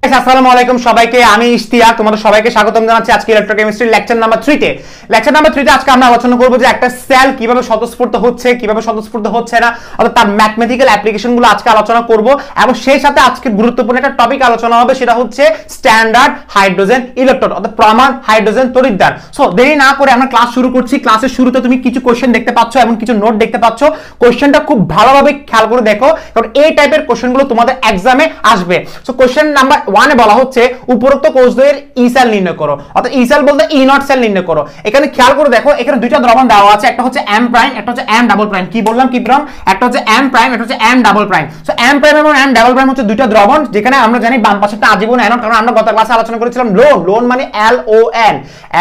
আসসালামু আলাইকুম সবাইকে, আমি ইশতিয়াক তোমাদের সবাইকে স্বাগতম জানাচ্ছি আজকে ইলেকট্রোকেমিস্ট্রি লেকচার নাম্বার 3 তে। লেকচার নাম্বার 3 তে আজকে আমরা আলোচনা করব যে একটা সেল কিভাবে স্বতঃস্ফূর্ত হচ্ছে, কিভাবে স্বতঃস্ফূর্ত হচ্ছে না, অর্থাৎ তার ম্যাথমেটিক্যাল অ্যাপ্লিকেশনগুলো আজকে আলোচনা করব এবং সেই সাথে আজকে গুরুত্বপূর্ণ একটা টপিক আলোচনা হবে, সেটা হচ্ছে স্ট্যান্ডার্ড হাইড্রোজেন ইলেকট্রোড অর্থাৎ প্রমাণ হাইড্রোজেন তড়িৎদ্বার। সো দেরি না করে আমরা ক্লাস শুরু করছি। ক্লাসের শুরুতে তুমি কিছু কোশ্চেন দেখতে পাচ্ছ এবং কিছু নোট দেখতে পাচ্ছ। কোশ্চেনটা খুব ভালোভাবে খেয়াল করে দেখো, কারণ এই টাইপের কোশ্চেনগুলো তোমাদের এক্সামে আসবে। সো কোশ্চেন নাম্বার 1 এ বলা হচ্ছে উপরোক্ত কোষদ্বয়ের ই সেল নির্ণয় করো, অর্থাৎ ই সেল বলতে ই নট সেল নির্ণয় করো। এখানে খেয়াল করে দেখো, এখানে দুইটা দ্রবণ দেওয়া আছে, একটা হচ্ছে এম প্রাইম, একটা হচ্ছে এম ডাবল প্রাইম। কি বললাম কি প্রাইম? একটা হচ্ছে এম প্রাইম, একটা হচ্ছে M double prime. So M prime এবং এম ডাবল প্রাইম হচ্ছে দুইটা দ্রবণ, যেখানে আমরা জানি বাম পাশেরটা আজীবন অ্যানোড, কারণ আমরা গত ক্লাসে আলোচনা করেছিলাম লোন। লোন মানে L O N,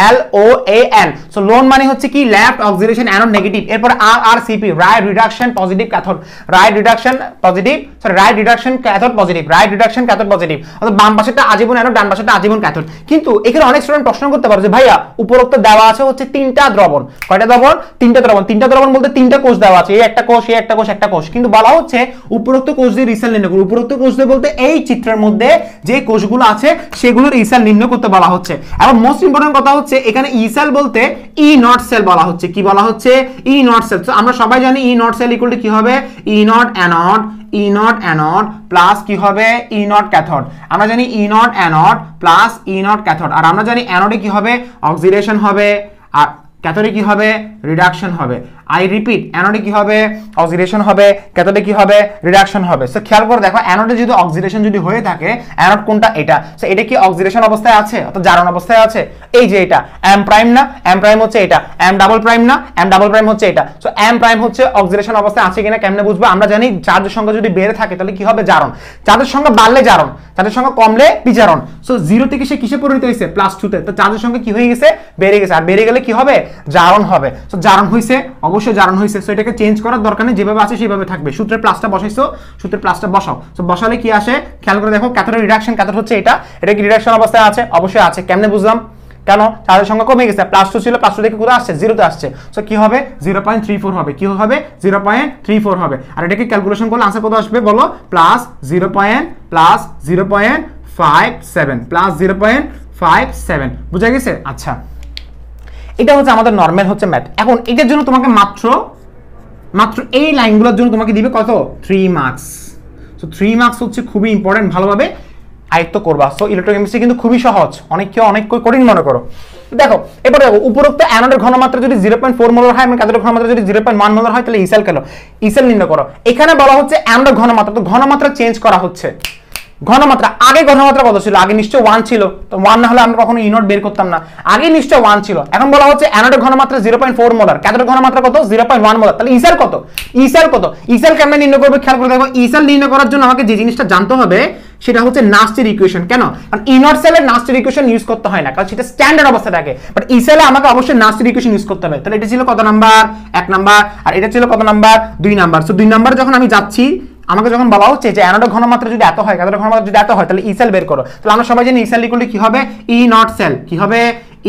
L O A N. So loan মানে হচ্ছে কি লেফট অক্সিডেশন অ্যানোড নেগেটিভ। এরপর R R CP right reduction positive cathode, right reduction positive, sorry right reduction cathode positive, right reduction cathode positive. অর্থাৎ বাম পাশেরটা আজীবন anode, ডান পাশেরটা আজীবন ক্যাথোড। কিন্তু এখানে অনেক স্টুডেন্ট প্রশ্ন করতে পারে যে ভাইয়া উপরোক্ত দেওয়া আছে হচ্ছে তিনটা দ্রবণ, কয়টা দ্রবণ? তিনটা দ্রবণ। তিনটা দ্রবণ বলতে তিনটা কোষ দেওয়া আছে, এই একটা কোষ, এই একটা কোষ, একটা কোষ। কিন্তু বলা হচ্ছে উপরোক্ত কোষ দিয়ে রিসেল নির্ণয় করো। উপরোক্ত কোষ দিয়ে বলতে এই চিত্রের মধ্যে যে কোষগুলো আছে সেগুলোর রিসেল নির্ণয় করতে বলা হচ্ছে। এবং মোস্ট ইম্পর্টেন্ট কথা হচ্ছে এখানে ই সেল বলতে ই নট সেল বলা হচ্ছে। কি বলা হচ্ছে? E naught cell. তো আমরা সবাই জানি E naught cell equal to কি হবে? E naught anode, E naught anode plus কি হবে? E naught cathode. আমরা জানি E naught anode plus E naught cathode. আর আমরা জানি অ্যানোডে কি হবে? অক্সিডেশন হবে, আর ক্যাথোডে কি হবে? রিডাকশন হবে। আই রিপিট, অ্যানোডে কি হবে? অক্সিডেশন হবে, ক্যাথোডে কি হবে? রিডাকশন হবে। সো খেয়াল করে দেখো, অ্যানোডে যদি অক্সিডেশন যদি হয়ে থাকে, অ্যানোড কোনটা? এটা। সো এটা কি অক্সিডেশন অবস্থায় আছে অর্থাৎ জারণ অবস্থায় আছে? এই যে এটা এম প্রাইম না, এম প্রাইম হচ্ছে এটা। এম ডাবল প্রাইম না, এম ডাবল প্রাইম হচ্ছে এটা। সো এম প্রাইম হচ্ছে অক্সিডেশন অবস্থায় আছে কিনা কেমনে বুঝবো? আমরা জানি চার্জের সংখ্যা যদি বেড়ে থাকে তাহলে কি হবে? জারণ। চার্জের সংখ্যা বাড়লে জারণ, চার্জের সংখ্যা কমলে বিজারণ। সো 0 থেকে সে কিসে পরিণত হয়েছে? +2 তে। তো চার্জের সংখ্যা কি হয়ে গেছে? বেড়ে গেছে। আর বেড়ে গেলে কি হবে? জারণ হবে। সো জারণ হইছে, অবশ্যই জারণ হইছে। সো এটাকে চেঞ্জ করার দরকার নেই, যেভাবে আছে সেভাবে থাকবে। সূত্রের প্লাসটা বসাইছো, সূত্রের প্লাসটা বসাও। সো বসালে কি আসে খেয়াল করে দেখো, ক্যাথোডের রিডাকশন, ক্যাথোড হচ্ছে এটা। এটা কি রিডাকশন অবস্থায় আছে? অবশ্যই আছে। কেমনে বুঝলাম? কেন? চার্জের সংখ্যা কমে গেছে, +2 ছিল, +2 থেকে কোথায় আসছে? 0 তে আসছে। সো কি হবে? 0.34 হবে। কি হবে? 0.34 হবে। আর এটাকে ক্যালকুলেশন করলে आंसर কত আসবে বলো? +0.57 বুঝা গেছে? আচ্ছা, এটা হচ্ছে আমাদের নরমাল হচ্ছে ম্যাথ। এখন এটার জন্য তোমাকে মাত্র এই লাইনগুলোর জন্য তোমাকে দিবে কত? 3 মার্কস। সো 3 মার্কস হচ্ছে খুবই ইম্পর্টেন্ট, ভালোভাবে আয়ত্ত করবা। সো ইলেকট্রোকেমিস্ট্রি কিন্তু খুবই সহজ, অনেক কঠিন মনে করো। দেখো এবারে দেখো, উপরোক্ত অ্যানোডের ঘনমাত্রা যদি 0.4 মোলার হয় এবং ক্যাথোডের ঘনমাত্রা যদি 0.1 মোলার হয়, তাহলে ই সেল কেন? ই সেল নির্ণয় করো। এখানে বলা হচ্ছে অ্যানোডের ঘনমাত্রা, তো ঘনমাত্রা চেঞ্জ করা হচ্ছে। ঘনমাত্রা আগে ঘনমাত্রা কত ছিল? আগে নিশ্চয় 1 ছিল। তো 1 না হলে আমরা কখনো ই নট বের করতাম না। আগে নিশ্চয় 1 ছিল। এখন বলা হচ্ছে অ্যানোডের ঘনমাত্রা 0.4 মোলার, ক্যাথোডের ঘনমাত্রা কত? 0.1 মোলার। তাহলে ই সেল কত? ই সেল কত? ই সেল কেমনে নির্ণয় করবে খেয়াল করে দেখো। ই সেল নির্ণয় করার জন্য আমাকে যে জিনিসটা জানতে হবে সেটা হচ্ছে নাস্টের ইকুয়েশন। কেন? কারণ ই নট সেলের নাস্টের ইকুয়েশন ইউজ করতে হয় না, কারণ সেটা স্ট্যান্ডার্ড অবস্থা থাকে। বাট ই সেলে আমাকে অবশ্যই নাস্টের ইকুয়েশন ইউজ করতে হবে। তাহলে এটা ছিল কত নাম্বার? 1 নাম্বার। আর এটা ছিল কত নাম্বার? 2 নাম্বার। সো 2 নাম্বার যখন আমি যাচ্ছি, আমাকে যখন বলা হচ্ছে যে অ্যানোডের ঘনমাত্রা যদি এত হয়, ক্যাথোডের ঘনমাত্রা যদি এত হয়, তাহলে ই সেল বের করো। তাহলে আমরা সবাই জানি ই সেল ইকুয়াল টু কি হবে? E naught cell. কি হবে?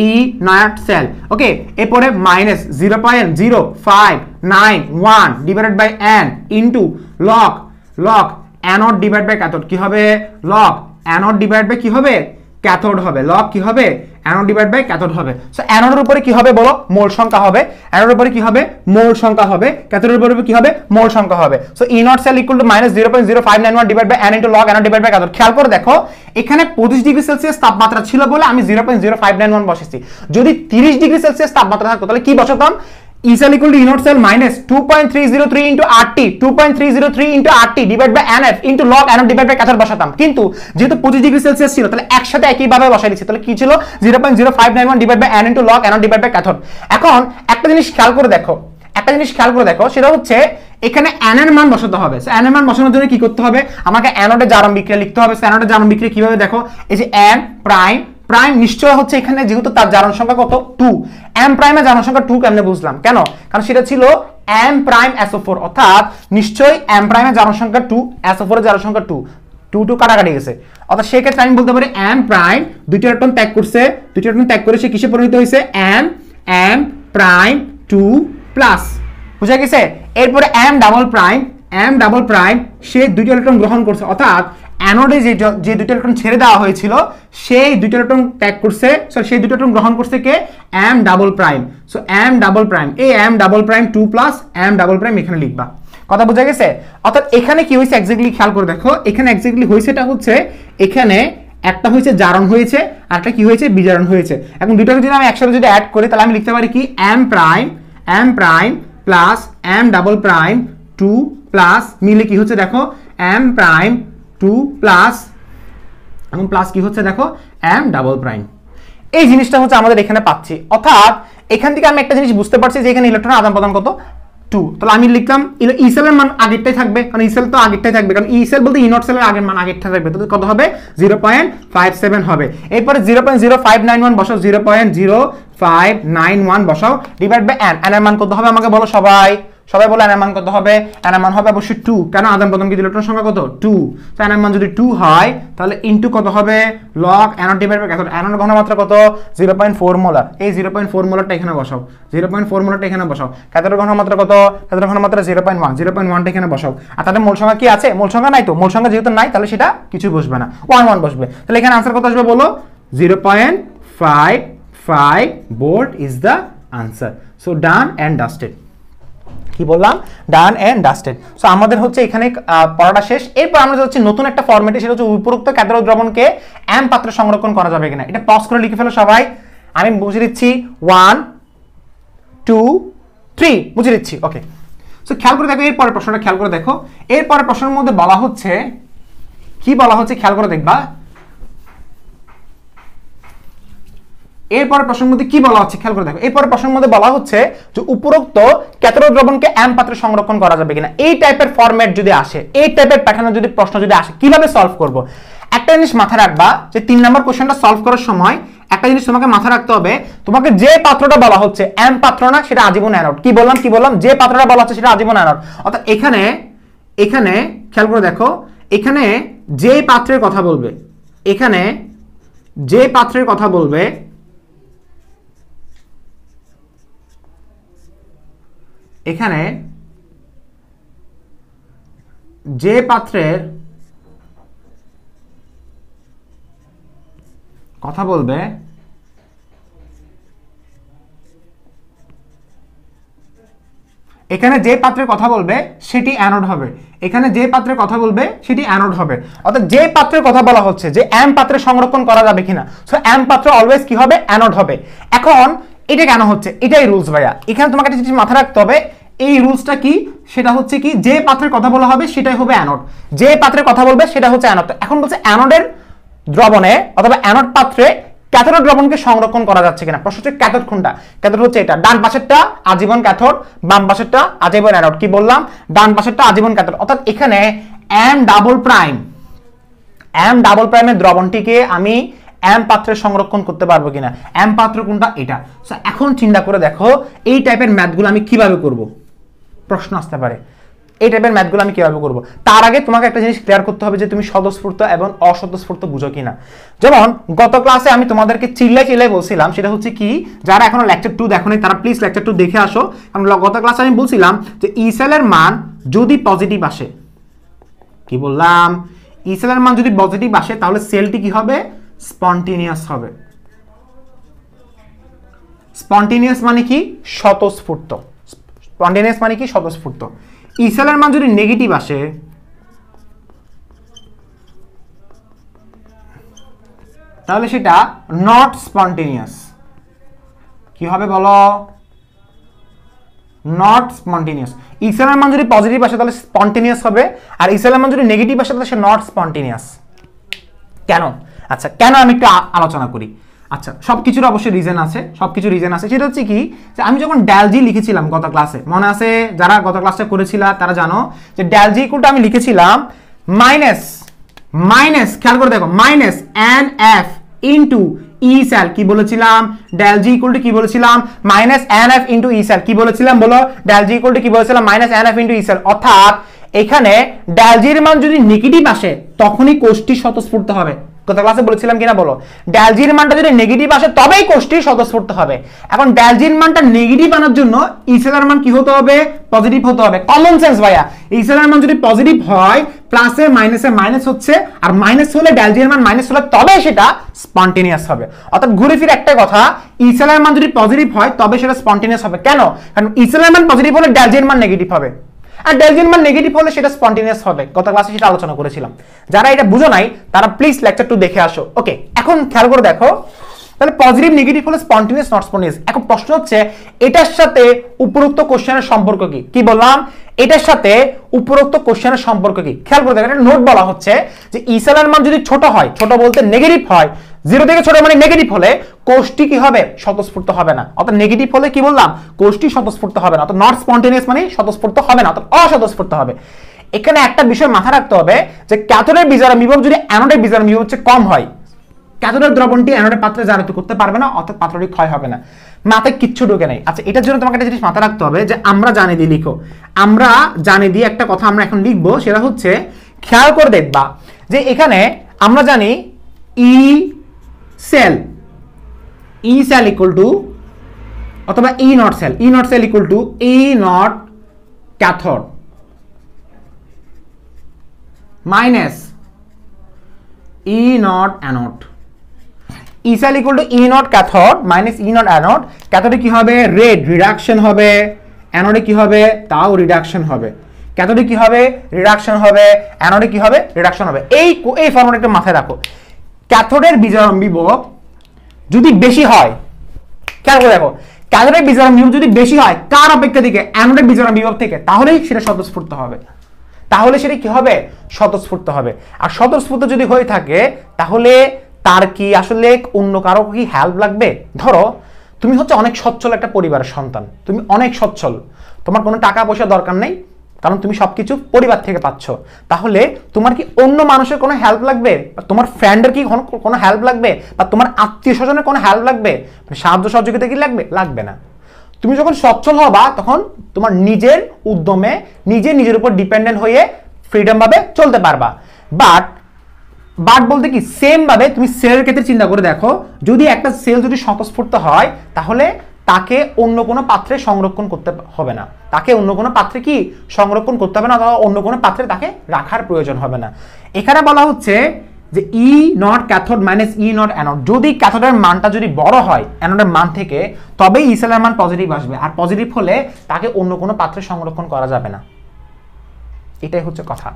E naught cell. ওকে, এরপরে -0.0591 divided by n into log anode divide by cathode. কি হবে? লগ অ্যানোড ডিভাইড বাই কি হবে? ক্যাথোড হবে। লগ কি হবে? অ্যানোড ডিভাইড বাই ক্যাথোড হবে। সো অ্যানোডের উপরে কি হবে বলো? মোল সংখ্যা হবে। অ্যানোডের উপরে কি হবে? মোল সংখ্যা হবে। ক্যাথোডের উপরে কি হবে? মোল সংখ্যা হবে। So E naught cell equal to -0.0591 divide by n into log anode divide by cathode. খেয়াল করে দেখো, এখানে 25 ডিগ্রি সেলসিয়াস তাপমাত্রা ছিল বলে আমি 0.0591 বসেছি। যদি 30 ডিগ্রি সেলসিয়াস তাপমাত্রা থাকতো তাহলে কি বসাতাম? E cell equal to E naught cell minus 2.303 into RT, 2.303 into RT divided by NF into log anode divided by cathode বসাতাম। কিন্তু যেহেতু 25 ডিগ্রি সেলসিয়াস ছিল, তাহলে একসাথে একই ভাবে বসাই দিচ্ছি। তাহলে কি ছিল? 0.0591 divided by n into log anode divided by cathode। এখন একটা জিনিস খেয়াল করে দেখো, সেটা হচ্ছে এখানে n এর মান বসাতে হবে। সো n এর মান বসানোর জন্য কি করতে হবে? আমাকে অ্যানোডে জারণ বিক্রিয়া লিখতে হবে। সো অ্যানোডে জারণ বিক্রিয়া কিভাবে দেখো? এই যে n প্রাইম নিশ্চয় হচ্ছে এখানে, যেহেতু তার জারণ সংখ্যা কত? 2। m প্রাইমের জারণ সংখ্যা 2 কেমনে বুঝলাম? কেন? কারণ সেটা ছিল m প্রাইম SO4, অর্থাৎ নিশ্চয়ই m প্রাইমের জারণ সংখ্যা 2, SO4 এর জারণ সংখ্যা 2, 2 কাটাকাটি গেছে। অর্থাৎ সেই ক্ষেত্রে আমি বলতে পারি m প্রাইম দুইটা ইলেকট্রন ত্যাগ করছে, সে কিসে পরিণত হয়েছে? m prime 2 plus. বুঝা গেছে? এরপরে m ডাবল প্রাইম সে দুইটা ইলেকট্রন গ্রহণ করছে, অর্থাৎ অ্যানোডে যে দুটো ইলেকট্রন ছেড়ে দেওয়া হয়েছিল সেই দুটো ইলেকট্রন ত্যাগ করছে, সরি সেই দুটো ইলেকট্রন গ্রহণ করছে কে, m double prime. So m double prime, এই m double prime 2 plus m double prime এখানে লিখবা। কথা বোঝা গেছে? অর্থাৎ এখানে কি হয়েছে এক্স্যাক্টলি খেয়াল করে দেখো, এখানে এক্স্যাক্টলি হয়েছেটা হচ্ছে এখানে একটা হয়েছে জারণ হয়েছে আর একটা কি হয়েছে, বিজারণ হয়েছে। এখন দুটোকে যদি আমি একসাথে যদি অ্যাড করি তাহলে আমি লিখতে পারি কি m prime plus m double prime 2 plus মিলে কি হচ্ছে দেখো m প্রাইম 2 প্লাস এবং প্লাস কি হচ্ছে দেখো m ডাবল প্রাইম। এই জিনিসটা হচ্ছে আমাদের এখানে পাচ্ছি। অর্থাৎ এখান থেকে আমি একটা জিনিস বুঝতে পারছি যে এখানে ইলেকট্রন আদান প্রদান কত 2। তাহলে আমি লিখলাম ই সেলের মান আগেরটাই থাকবে, কারণ ই সেল তো আগেরটাই থাকবে, কারণ ই সেল বলতে ই নট সেলের আগের মান আগেরটা থাকবে। তাহলে কত হবে 0.57 হবে। এরপরে 0.0591 বসাও, 0.0591 বসাও, ডিভাইড বাই n। n এর মান কত হবে আমাকে বলো সবাই, সবাই বলো n এর মান কত হবে। n এর মান হবে অবশ্যই 2, কেন আদান প্রদান কি ইলেকট্রন সংখ্যা কত 2। তো n এর মান যদি 2 হয় তাহলে ইনটু কত হবে log n divide by cathode. n এর ঘনমাত্রা কত 0.4 মোলার। এই 0.4 মোলারটা এখানে বসাও, 0.4 মোলারটা এখানে বসাও। ক্যাথোডের ঘনমাত্রা কত, ক্যাথোডের ঘনমাত্রা 0.1, 0.1টা এখানে বসাও। আর তাদের মোল সংখ্যা কি আছে, মোল সংখ্যা নাই তো, মোল সংখ্যা যেহেতু নাই তাহলে সেটা কিছু বসবে না, 1 বসবে। তাহলে এখানে आंसर কত আসবে বলো, 0.55 volt is the answer. So done and dusted. কি বললাম, ডান এন্ড ডাস্টেড। সো আমাদের হচ্ছে এখানে পড়াটা শেষ। এরপর আমরা যাচ্ছি নতুন একটা ফরম্যাটে, সেটা হচ্ছে উপরোক্ত ক্যাথোড দ্রবণকে m পাত্রে সংরক্ষণ করা যাবে কিনা। এটা পজ করে লিখে ফেলো সবাই, আমি বুঝে দিচ্ছি 1 2 3 বুঝে দিচ্ছি। ওকে, সো খেয়াল করে দেখো এরপরের প্রশ্নটা, খেয়াল করে দেখো এরপরের প্রশ্নের মধ্যে বলা হচ্ছে কি বলা হচ্ছে, খেয়াল করে দেখবা এরপরের প্রশ্নের মধ্যে কি বলা হচ্ছে, খেয়াল করে দেখো। এরপরের প্রশ্নের মধ্যে বলা হচ্ছে যে উপরোক্ত ক্যাথোড দ্রবণকে m পাত্রে সংরক্ষণ করা যাবে কিনা। এই টাইপের ফরম্যাট যদি আসে, এই টাইপের প্যাটার্নের যদি প্রশ্ন যদি আসে, কিভাবে সলভ করব। একটা জিনিস মাথায় রাখবা যে 3 নম্বর কোশ্চেনটা সলভ করার সময় একটা জিনিস তোমাকে মাথায় রাখতে হবে, তোমাকে যে পাত্রটা বলা হচ্ছে m পাত্র না, সেটা আজীবন অ্যানোড। কি বললাম, কি বললাম, যে পাত্রটা বলা হচ্ছে সেটা আজীবন অ্যানোড। অর্থাৎ এখানে এখানে খেয়াল করে দেখো, এখানে যে পাত্রের কথা বলবে, এখানে যে পাত্রের কথা বলবে, এখানে যে পাত্রের কথা বলবে এখানে যে পাত্রের কথা বলবে সেটি অ্যানোড হবে, এখানে যে পাত্রের কথা বলবে সেটি অ্যানোড হবে। অর্থাৎ যে পাত্রের কথা বলা হচ্ছে যে m পাত্রে সংরক্ষণ করা যাবে কিনা, সো m পাত্র অলওয়েজ কি হবে, অ্যানোড হবে। এখন এটা কেন হচ্ছে, এটাই রুলস ভাইয়া। এখানে তোমাকে একটা জিনিস মাথায় রাখতে হবে, এই রুলসটা কি, সেটা হচ্ছে কি যে পাত্রের কথা বলা হবে সেটাই হবে অ্যানোড, যে পাত্রের কথা বলবে সেটা হচ্ছে অ্যানোড। এখন বলছে অ্যানোডের দ্রবণে অথবা অ্যানোড পাত্রে ক্যাথোড দ্রবণকে সংরক্ষণ করা যাচ্ছে কিনা। প্রশ্ন হচ্ছে ক্যাথোড কোনটা, ক্যাথোড হচ্ছে এটা, ডান পাশেরটা আজীবন ক্যাথোড, বাম পাশেরটা আজীবন অ্যানোড। কি বললাম, ডান পাশেরটা আজীবন ক্যাথোড। অর্থাৎ এখানে m ডাবল প্রাইমের দ্রবণটিকে আমি m পাত্রে সংরক্ষণ করতে পারবো কিনা। m পাত্র কোনটা, এটা। সো এখন চিন্তা করে দেখো এই টাইপের ম্যাথগুলো আমি কিভাবে করব, প্রশ্ন আসতে পারে এই টাইপের ম্যাথগুলো আমি কিভাবে করব। তার আগে তোমাকে একটা জিনিস ক্লিয়ার করতে হবে যে তুমি স্বতঃস্ফূর্ত এবং অস্বতঃস্ফূর্ত বুঝো কিনা। যেমন গত ক্লাসে আমি তোমাদেরকে চিল্লাই বলছিলাম, সেটা হচ্ছে কি, যারা এখনো লেকচার 2 দেখোনি তারা প্লিজ লেকচার 2 দেখে আসো। কারণ গত ক্লাসে আমি বলছিলাম যে ই সেলের মান যদি পজিটিভ আসে, কি বললাম, ই সেলের মান যদি পজিটিভ আসে তাহলে সেলটি কি হবে, স্পন্টেনিয়াস হবে। স্পন্টেনিয়াস মানে কি, স্বতঃস্ফূর্ত। স্পন্টেনিয়াস মানে কি, স্বতঃস্ফূর্ত। ই সেলের মান যদি নেগেটিভ আসে তাহলে সেটা নট স্পন্টেনিয়াস। কি হবে বলো, নট স্পন্টেনিয়াস। ই সেলের মান যদি পজিটিভ আসে তাহলে স্পন্টেনিয়াস হবে, আর ই সেলের মান যদি নেগেটিভ আসে তাহলে সে নট স্পন্টেনিয়াস। কেন, আচ্ছা কেন আমি একটু আলোচনা করি। আচ্ছা সবকিছুর অবশ্যই রিজন আছে, সবকিছুর রিজন আছে। সেটা হচ্ছে কি, যে আমি যখন ডেল-জি লিখেছিলাম গত ক্লাসে, মনে আছে যারা গত ক্লাসটা করেছিল তারা জানো যে ডেল-জি ইকুয়াল টু আমি লিখেছিলাম মাইনাস খেয়াল করে দেখো মাইনাস NF ইনটু ই সেল। কি বলেছিলাম, ডেল-জি ইকুয়াল টু কি বলেছিলাম, মাইনাস NF ইনটু ই সেল। কি বলেছিলাম বলো, ডেল-জি ইকুয়াল টু কি বলেছিলাম, মাইনাস NF ইনটু ই সেল। অর্থাৎ এখানে ডেল-জির মান যদি নেগেটিভ আসে তখনই কোষটি স্বতঃস্ফূর্ত হবে। গত ক্লাসে বলেছিলাম কিনা বলো, ড্যালজির মানটা যদি নেগেটিভ আসে তবেই কোষটি স্বতঃস্ফূর্ত হবে। এখন ড্যালজির মানটা নেগেটিভ আনার জন্য ইসেলার মান কি হতে হবে? পজিটিভ হতে হবে। কমন সেন্স ভাইয়া, ইসেলার মান যদি পজিটিভ হয় প্লাসে মাইনাসে মাইনাস হচ্ছে, আর মাইনাস হলে ড্যালজির মান মাইনাস হলে তবে সেটা স্পন্টেনিয়াস হবে। অর্থাৎ ঘুরে ফিরে একটা কথা, ইসেলার মান যদি পজিটিভ হয় তবে সেটা স্পন্টেনিয়াস হবে। কেন? কারণ ইসেলার মান পজিটিভ হলে ড্যালজির মান নেগেটিভ হবে, আর ড্যালজির মান নেগেটিভ হলে সেটা স্পন্টেনিয়াস হবে। গত ক্লাসে সেটা আলোচনা করেছিলাম। যারা এটা বুঝো নাই তারা প্লিজ লেকচার 2 দেখে আসো। ওকে, এখন খেয়াল করে দেখো, তাহলে পজিটিভ নেগেটিভ হলে স্পন্টেনিয়াস নট স্পন্টেনিয়াস। এখন প্রশ্ন হচ্ছে এটার সাথে উপরোক্ত কোশ্চেনের সম্পর্ক কি? কি বললাম? এটার সাথে উপরোক্ত কোশ্চেনের সম্পর্ক কি? খেয়াল করে দেখো, একটা নোট বলা হচ্ছে যে ইসেলার মান যদি ছোট হয়, ছোট বলতে নেগেটিভ হয়, 0 থেকে ছোট মানে নেগেটিভ হলে কোষটি কি হবে? স্বতঃস্ফূর্ত হবে না। অর্থাৎ নেগেটিভ হলে কি বললাম? কোষটি স্বতঃস্ফূর্ত হবে না। অর্থাৎ নট স্পন্টেনিয়াস মানে স্বতঃস্ফূর্ত হবে না, অর্থাৎ অস্বতঃস্ফূর্ত হবে। এখানে একটা বিষয় মাথায় রাখতে হবে যে ক্যাথোডের বিজারণ বিভব যদি অ্যানোডের বিজারণ বিভব হচ্ছে কম হয়, ক্যাথোডের দ্রবণটি অ্যানোডের পাত্রে জারিত করতে পারবে না, অর্থাৎ পাত্রটি ক্ষয় হবে না। মাথায় কিচ্ছু ঢোকে নাই। আচ্ছা, এটার জন্য তোমাকে একটা জিনিস মাথায় রাখতে হবে যে আমরা জানি দিয়ে লিখো, আমরা জানি দিয়ে একটা কথা আমরা এখন লিখবো, সেটা হচ্ছে খেয়াল করে দেখবা যে এখানে আমরা জানি ই সেল ইকুয়াল টু অথবা E naught cell equal to E naught cathode minus E naught anode. E cell equal to E naught cathode minus E naught anode. ক্যাথোডে কি হবে? রেড রিডাকশন হবে, অ্যানোডে কি হবে? তাও রিডাকশন হবে। ক্যাথোডে কি হবে? রিডাকশন হবে, অ্যানোডে কি হবে? রিডাকশন হবে। এই ফর্মুলাটা একটু মাথায় রাখো। ক্যাথোডের বিজারণ বিভব যদি বেশি হয়, খেয়াল করে দেখো, ক্যাথোডের বিজারণ বিভব যদি বেশি হয় কার অপেক্ষা থেকে? অ্যানোডের বিজারণ বিভব থেকে, তাহলেই সেটা স্বতঃস্ফূর্ত হবে। তাহলে সেটা কি হবে? স্বতঃস্ফূর্ত হবে। আর স্বতঃস্ফূর্ত যদি হয়ে থাকে তাহলে তার কি আসলে অন্য কারো কি হেল্প লাগবে? ধরো তুমি হচ্ছে অনেক সচ্ছল একটা পরিবারের সন্তান, তুমি অনেক সচ্ছল, তোমার কোনো টাকা পয়সা দরকার নেই, কারণ তুমি সবকিছু পরিবার থেকে পাচ্ছ। তাহলে তোমার কি অন্য মানুষের কোনো হেল্প লাগবে? তোমার ফ্রেন্ডের কি কোনো হেল্প লাগবে? বা তোমার আত্মীয় স্বজনের কোনো হেল্প লাগবে? সাহায্য সহযোগিতা কি লাগবে? লাগবে না। তুমি যখন সচ্ছল হবা তখন তোমার নিজের উদ্যমে নিজের উপর ডিপেন্ডেন্ট হয়ে ফ্রিডম ভাবে চলতে পারবা। বাট বলতে কি, সেম ভাবে তুমি সেলের ক্ষেত্রে চিন্তা করে দেখো, যদি একটা সেল যদি স্বতঃস্ফূর্ত হয় তাহলে তাকে অন্য কোনো পাত্রে সংরক্ষণ করতে হবে না, তাকে অন্য কোনো পাত্রে কি সংরক্ষণ করতে হবে না, অথবা অন্য কোনো পাত্রে তাকে রাখার প্রয়োজন হবে না। এখানে বলা হচ্ছে যে E naught cathode minus E naught anode, যদি ক্যাথোডের মানটা যদি বড় হয় অ্যানোডের মান থেকে তবেই ই সেলের মান পজিটিভ আসবে, আর পজিটিভ হলে তাকে অন্য কোনো পাত্রে সংরক্ষণ করা যাবে না। এটাই হচ্ছে কথা।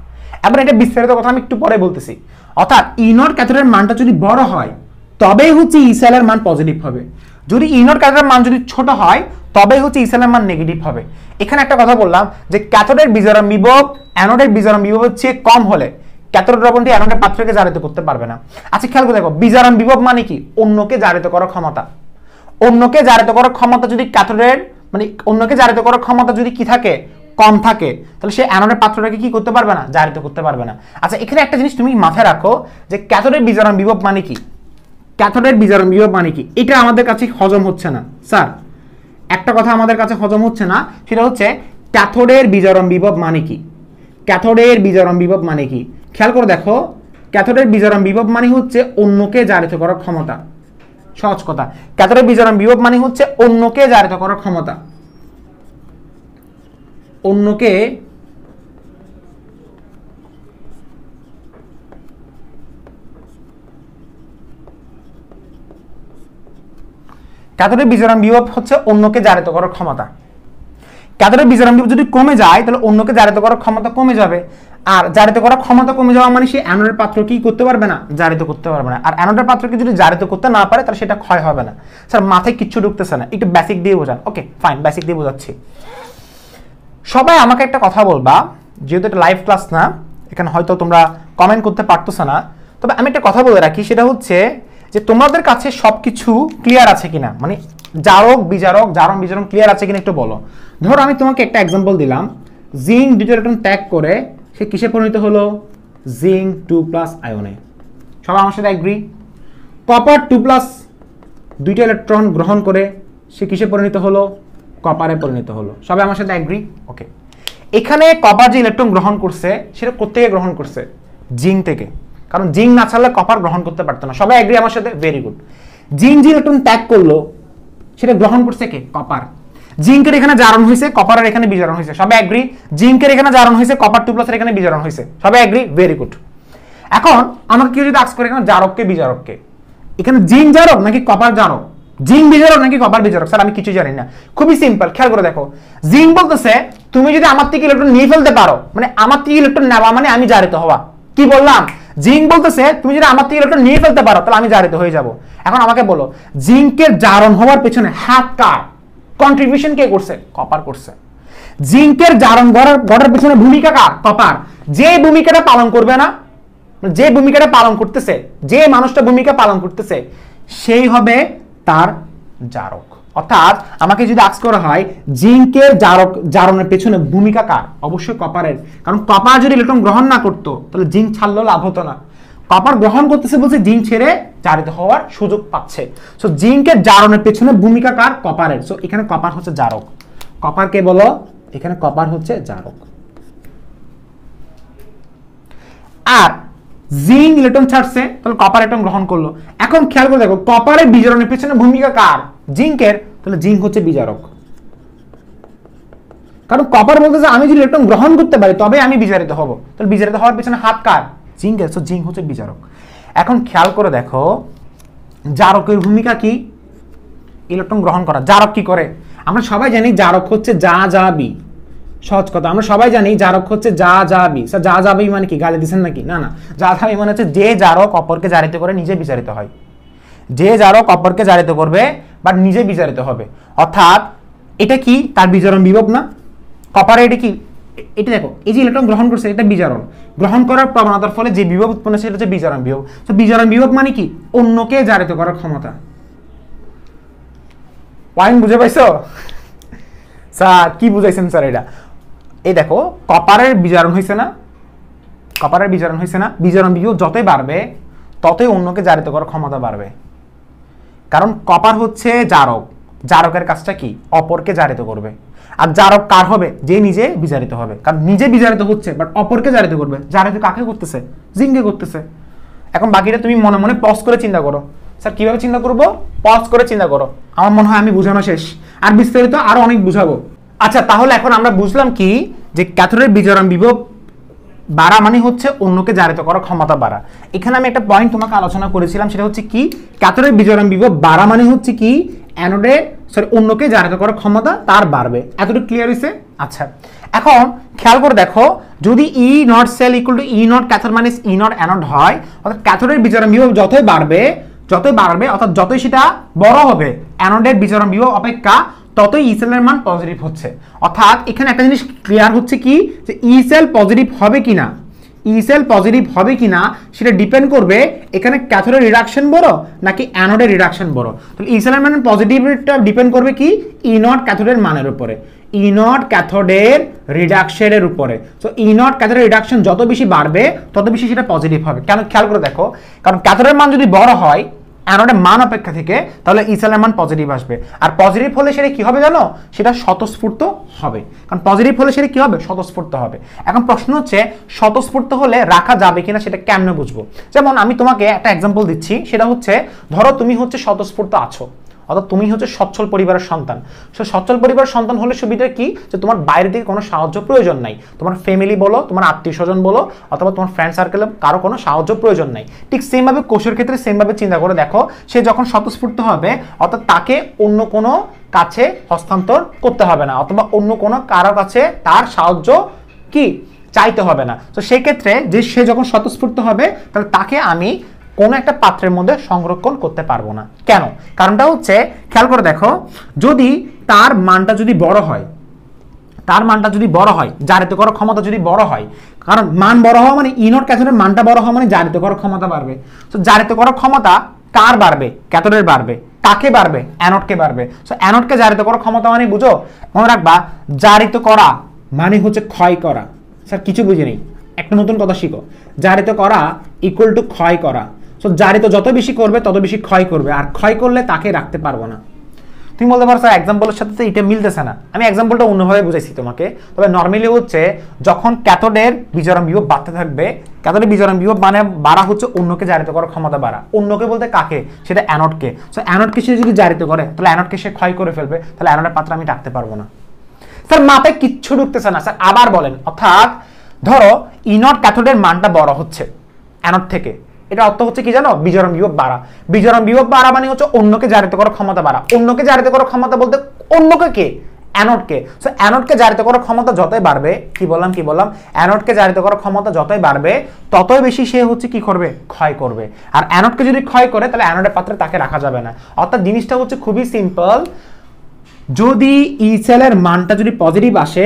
এবার এটা বিস্তারিত কথা আমি একটু পরে বলতেছি। অর্থাৎ ই নট ক্যাথোডের মানটা যদি বড় হয় তবেই হচ্ছে ই সেলের মান পজিটিভ হবে, যদি ই নট ক্যাথোডের মান যদি ছোট হয় তবেই হচ্ছে ই সেলের মান নেগেটিভ হবে। এখানে একটা কথা বললাম যে ক্যাথোডের বিজারণ বিভব অ্যানোডের বিজারণ বিভবের চেয়ে কম হলে ক্যাথোড দ্রবণটি অ্যানোডের পাত্রকে জারিত করতে পারবে না। আচ্ছা, খেয়াল করে দেখো, বিজারণ বিভব মানে কি? অন্যকে জারিত করার ক্ষমতা। অন্যকে জারিত করার ক্ষমতা যদি ক্যাথোডের মানে অন্যকে জারিত করার ক্ষমতা যদি কি থাকে? কম থাকে, তাহলে সে অ্যানোডের পাত্রটাকে কি করতে পারবে না? জারিত করতে পারবে না। আচ্ছা, এখানে একটা জিনিস তুমি মাথায় রাখো যে ক্যাথোডের বিজারণ বিভব মানে কি? ক্যাথোডের বিজারণ বিভব মানে কি? এটা আমাদের কাছে হজম হচ্ছে না স্যার। একটা কথা আমাদের কাছে হজম হচ্ছে না, সেটা হচ্ছে ক্যাথোডের বিজারণ বিভব মানে কি? ক্যাথোডের বিজারণ বিভব মানে কি? খেয়াল করে দেখো, ক্যাথোডের বিজারণ বিভব মানে হচ্ছে অন্যকে জারিত করার ক্ষমতা। সহজ কথা, ক্যাথোডের বিজারণ বিভব মানে হচ্ছে অন্যকে জারিত করার ক্ষমতা। অন্যকে ক্যাথোডের বিজারণ বিভব হচ্ছে অন্যকে জারিত করার ক্ষমতা। ক্যাথোডের বিজারণ বিভব যদি কমে যায় তাহলে অন্যকে জারিত করার ক্ষমতা কমে যাবে, আর জারিত করার ক্ষমতা কমে যাওয়া মানে সে অ্যানোডের পাত্র কি করতে পারবে না? জারিত করতে পারবে না। আর অ্যানোডের পাত্রকে যদি জারিত করতে না পারে তাহলে সেটা ক্ষয় হবে না। স্যার মাথায় কিচ্ছু ঢুকতেছে না, একটু বেসিক দিয়ে বোঝান। ওকে ফাইন, বেসিক দিয়ে বোঝাচ্ছি। সবাই আমাকে একটা কথা বলবা, যেহেতু এটা লাইভ ক্লাস না, এখানে হয়তো তোমরা কমেন্ট করতে পারতেছ না, তবে আমি একটা কথা বলে রাখি, সেটা হচ্ছে যে তোমাদের কাছে সবকিছু ক্লিয়ার আছে কিনা, মানে জারক বিজারক জারণ বিজারণ ক্লিয়ার আছে কিনা একটু বলো। ধরো আমি তোমাকে একটা এক্সাম্পল দিলাম, জিঙ্ক 2 ইলেকট্রন ত্যাগ করে সে কিসে পরিণত হলো? জিঙ্ক 2+ আয়নে। সবাই আমার সাথে এগ্রি? কপার 2+ 2টা ইলেকট্রন গ্রহণ করে সে কিসে পরিণত হলো? কপারে পরিণত হলো। সবাই আমার সাথে এগ্রি? ওকে, এখানে কপার যে ইলেকট্রন গ্রহণ করছে সেটা কোথা থেকে গ্রহণ করছে? জিঙ্ক থেকে, কারণ জিঙ্ক না ছাড়লে কপার গ্রহণ করতে পারতো না। সবাই এগ্রি আমার সাথে? Very good. জিঙ্ক যে ইলেকট্রন ত্যাগ করলো সেটা গ্রহণ করছে কে? কপার। জিঙ্কের এখানে জারণ হয়েছে, কপারের এখানে বিজারণ হয়েছে। সবাই এগ্রি? জিঙ্কের এখানে জারণ হয়েছে, কপার 2+ এর এখানে বিজারণ হয়েছে। সবাই এগ্রি? Very good. এখন আমাকে কেউ যদি আস্ক করে এখানে জারককে বিজারককে, এখানে জিঙ্ক জারক নাকি কপার জারক, জিঙ্ক বিজারক নাকি কপার বিজারক, স্যার আমি কিছু জানি না। খুবই সিম্পল, খেয়াল করে দেখো। জিঙ্ক বলতেছে তুমি যদি আমার থেকে ইলেকট্রন নিয়ে ফেলতে পারো, মানে আমার থেকে ইলেকট্রন নেওয়া মানে আমি জারিত হওয়া। কি বললাম? জিঙ্ক বলতেছে তুমি যদি আমার থেকে ইলেকট্রন নিয়ে ফেলতে পারো তাহলে আমি জারিত হয়ে যাব। এখন আমাকে বলো, জিঙ্কের জারণ হওয়ার পেছনে হাত কার? কন্ট্রিবিউশন কে করছে? কপার করছে। জিঙ্কের জারণ গড়ার পেছনে ভূমিকা কার? কপার। যে ভূমিকাটা পালন করবে না, যে ভূমিকাটা পালন করতেছে, যে মানুষটা ভূমিকা পালন করতেছে সেই হবে তার জারক। অর্থাৎ আমাকে যদি আস্ক করা হয় জিঙ্কের জারণের পেছনে ভূমিকা কার, অবশ্যই কপারের। কারণ কপার যদি ইলেকট্রন গ্রহণ না করতো তাহলে জিঙ্ক ছাড়লেও লাভ হতো না। কপার গ্রহণ করতেছে বলছে জিঙ্ক ছেড়ে জারিত হওয়ার সুযোগ পাচ্ছে। সো জিঙ্কের জারণের পেছনে ভূমিকা কার? কপারের। সো এখানে কপার হচ্ছে জারক। কপার কে বলো? এখানে কপার হচ্ছে জারক। আর জিঙ্ক ইলেকট্রন ছাড়ছে তাহলে কপার ইলেকট্রন গ্রহণ করলো। এখন খেয়াল করে দেখো কপারের বিজারণের পেছনে ভূমিকা কার? জিঙ্কের। তাহলে জিঙ্ক হচ্ছে বিজারক। কারণ কপার বলতেছে আমি যদি ইলেকট্রন গ্রহণ করতে পারি তবে আমি বিজারিত হব। তাহলে বিজারিত হওয়ার পেছনে হাত কার? জিঙ্কের। সো জিঙ্ক হচ্ছে বিজারক। এখন খেয়াল করে দেখো জারকের ভূমিকা কি? ইলেকট্রন গ্রহণ করা। জারক কি করে? আমরা সবাই জানি জারক হচ্ছে যা যাবি। সহজ কথা, আমরা সবাই জানি জারক হচ্ছে যা যাবি। স্যার যা যাবি মানে কি? গালি দিচ্ছেন নাকি? না না, যা যাবি মানে হচ্ছে যে জারক অপরকে জারিত করে নিজে বিচারিত হয়। যে জারক অপরকে জারিত করবে বা নিজে বিচারিত হবে। অর্থাৎ এটা কি? তার বিজারণ বিভব না? কপারে এটা কি? এটা দেখো, এই যে ইলেকট্রন গ্রহণ করছে এটা বিজারণ। গ্রহণ করার প্রবণতার ফলে যে বিভব উৎপন্ন হচ্ছে এটা হচ্ছে বিজারণ বিভব। তো বিজারণ বিভব মানে কি? অন্যকে জারিত করার ক্ষমতা। পয়েন্ট বুঝে পাইছো? স্যার কি বুঝাইছেন স্যার এটা? এই দেখো কপারের বিজারণ হয়েছে না? কপারের বিজারণ হয়েছে না? বিজারণ বিভব যতই বাড়বে ততই অন্যকে জারিত করার ক্ষমতা বাড়বে। কারণ কপার হচ্ছে জারক। জারকের কাজটা কি? অপরকে জারিত করবে। আর জারক কার হবে? যে নিজে বিজারিত হবে। কারণ নিজে বিজারিত হচ্ছে বাট অপরকে জারিত করবে। জারিত কাকে করতেছে? জিঙ্কে করতেছে। এখন বাকিটা তুমি মনে মনে পজ করে চিন্তা করো। স্যার কিভাবে চিন্তা করব? পজ করে চিন্তা করো। আমার মনে হয় আমি বোঝানো শেষ, আর বিস্তারিত আরো অনেক বুঝাবো। আচ্ছা তাহলে এখন আমরা বুঝলাম কি যে ক্যাথোডের বিজারণ বিভব বাড়া মানে হচ্ছে অন্যকে জারিত করার ক্ষমতা বাড়া। এখানে আমি একটা পয়েন্ট তোমাকে আলোচনা করেছিলাম, সেটা হচ্ছে কি ক্যাথোডের বিজারণ বিভব বাড়া মানে হচ্ছে কি অ্যানোডে অন্যকে জারিত করার ক্ষমতা তার বাড়বে। এতটুকু ক্লিয়ার হয়েছে? আচ্ছা এখন খেয়াল করে দেখো, যদি E naught cell equal to E naught cathode minus E naught anode হয়, অর্থাৎ ক্যাথোডের বিজারণ বিভব যতই বাড়বে অর্থাৎ যতই সেটা বড় হবে অ্যানোডের বিজারণ বিভব অপেক্ষা ততই ই সেলের মান পজিটিভ হচ্ছে। অর্থাৎ এখানে একটা জিনিস ক্লিয়ার হচ্ছে কি যে ই সেল পজিটিভ হবে কিনা, ই সেল পজিটিভ হবে কিনা সেটা ডিপেন্ড করবে এখানে ক্যাথোডের রিডাকশন বড় নাকি অ্যানোডের রিডাকশন বড়। তাহলে ই সেলের মান পজিটিভটা ডিপেন্ড করবে কি ই নট ক্যাথোডের মানের উপরে, ই নট ক্যাথোডের রিডাকশনের উপরে। সো ই নট ক্যাথোডের রিডাকশন যত বেশি বাড়বে তত বেশি সেটা পজিটিভ হবে। কেন? খেয়াল করে দেখো, কারণ ক্যাথোডের মান যদি বড় হয় অ্যানোডের মান অপেক্ষা থেকে তাহলে ই সেলের মান পজিটিভ আসবে। আর পজিটিভ হলে সেটা কি হবে জানো? সেটা স্বতঃস্ফূর্ত হবে। কারণ পজিটিভ হলে সেটা কি হবে? স্বতঃস্ফূর্ত হবে। এখন প্রশ্ন হচ্ছে স্বতঃস্ফূর্ত হলে রাখা যাবে কিনা সেটা কেমনে বুঝবো? যেমন আমি তোমাকে একটা এক্সাম্পল দিচ্ছি, সেটা হচ্ছে ধরো তুমি হচ্ছে স্বতঃস্ফূর্ত আছো, অর্থাৎ তুমি হচ্ছে সচ্ছল পরিবারের সন্তান। সো সচ্ছল পরিবারের সন্তান হলে সুবিধা কি যে তোমার বাইরে থেকে কোনো সাহায্য প্রয়োজন নাই। তোমার ফ্যামিলি বলো, তোমার আত্মীয় স্বজন বলো, অথবা তোমার ফ্রেন্ড সার্কেলে কারো কোনো সাহায্য প্রয়োজন নাই। ঠিক সেমভাবে কোষের ক্ষেত্রে সেমভাবে চিন্তা করে দেখো, সে যখন স্বতঃস্ফূর্ত হবে অর্থাৎ তাকে অন্য কোনো কাছে হস্তান্তর করতে হবে না, অথবা অন্য কোনো কারো কাছে তার সাহায্য কি চাইতে হবে না। তো সেই ক্ষেত্রে যে সে যখন স্বতঃস্ফূর্ত হবে তাহলে তাকে আমি কোনো একটা পাত্রের মধ্যে সংরক্ষণ করতে পারবো না। কেন? কারণটা হচ্ছে খেয়াল করে দেখো, যদি তার মানটা যদি বড় হয়, জারিত করার ক্ষমতা যদি বড় হয়, কারণ মান বড় হওয়া মানে ই নট ক্যাথোডের মানটা বড় হওয়া মানে জারিত করার ক্ষমতা বাড়বে। তো জারিত করার ক্ষমতা কার বাড়বে? ক্যাথোডের বাড়বে। কাকে বাড়বে? অ্যানোডকে বাড়বে। সো অ্যানোডকে জারিত করার ক্ষমতা মানে বুঝো, মনে রাখবা জারিত করা মানে হচ্ছে ক্ষয় করা। স্যার কিছু বুঝি নেই, একটা নতুন কথা শিখো। জারিত করা ইকুয়াল টু ক্ষয় করা। সো জারিত যত বেশি করবে তত বেশি ক্ষয় করবে, আর ক্ষয় করলে তাকে রাখতে পারবো না। তুমি বলতে পারো স্যার এক্সাম্পলের সাথে তো এটা মিলতেছে না, আমি এক্সাম্পলটা অন্যভাবে বুঝাইছি তোমাকে। তবে নর্মালি হচ্ছে যখন ক্যাথোডের বিজারণ বিভব বাড়তে থাকবে, ক্যাথোডের বিজারণ বিভব মানে বাড়া হচ্ছে অন্যকে জারিত করার ক্ষমতা বাড়া। অন্যকে বলতে কাকে? সেটা অ্যানোডকে। সো অ্যানোডকে সে যদি জারিত করে তাহলে অ্যানোডকে সে ক্ষয় করে ফেলবে, তাহলে অ্যানোডের পাত্র আমি রাখতে পারবো না। স্যার মাপে কিচ্ছু ঢুকতেছে না। স্যার আবার বলেন। অর্থাৎ ধরো ইনট ক্যাথোডের মানটা বড় হচ্ছে অ্যানোড থেকে, এটা অর্থ হচ্ছে কি জানো? বিজারণ বিভব বাড়া। বিজারণ বিভব বাড়া মানে হচ্ছে অন্যকে জারিত করার ক্ষমতা বাড়া। অন্যকে জারিত করার ক্ষমতা বলতে অন্যকে কে? অ্যানোডকে। সো অ্যানোডকে জারিত করার ক্ষমতা যতই বাড়বে, কি বললাম অ্যানোডকে জারিত করার ক্ষমতা যতই বাড়বে ততই বেশি সে হচ্ছে কি করবে? ক্ষয় করবে। আর অ্যানোডকে যদি ক্ষয় করে তাহলে অ্যানোডের পাত্রে তাকে রাখা যাবে না। অর্থাৎ জিনিসটা হচ্ছে খুবই সিম্পল, যদি ই সেলের মানটা যদি পজিটিভ আসে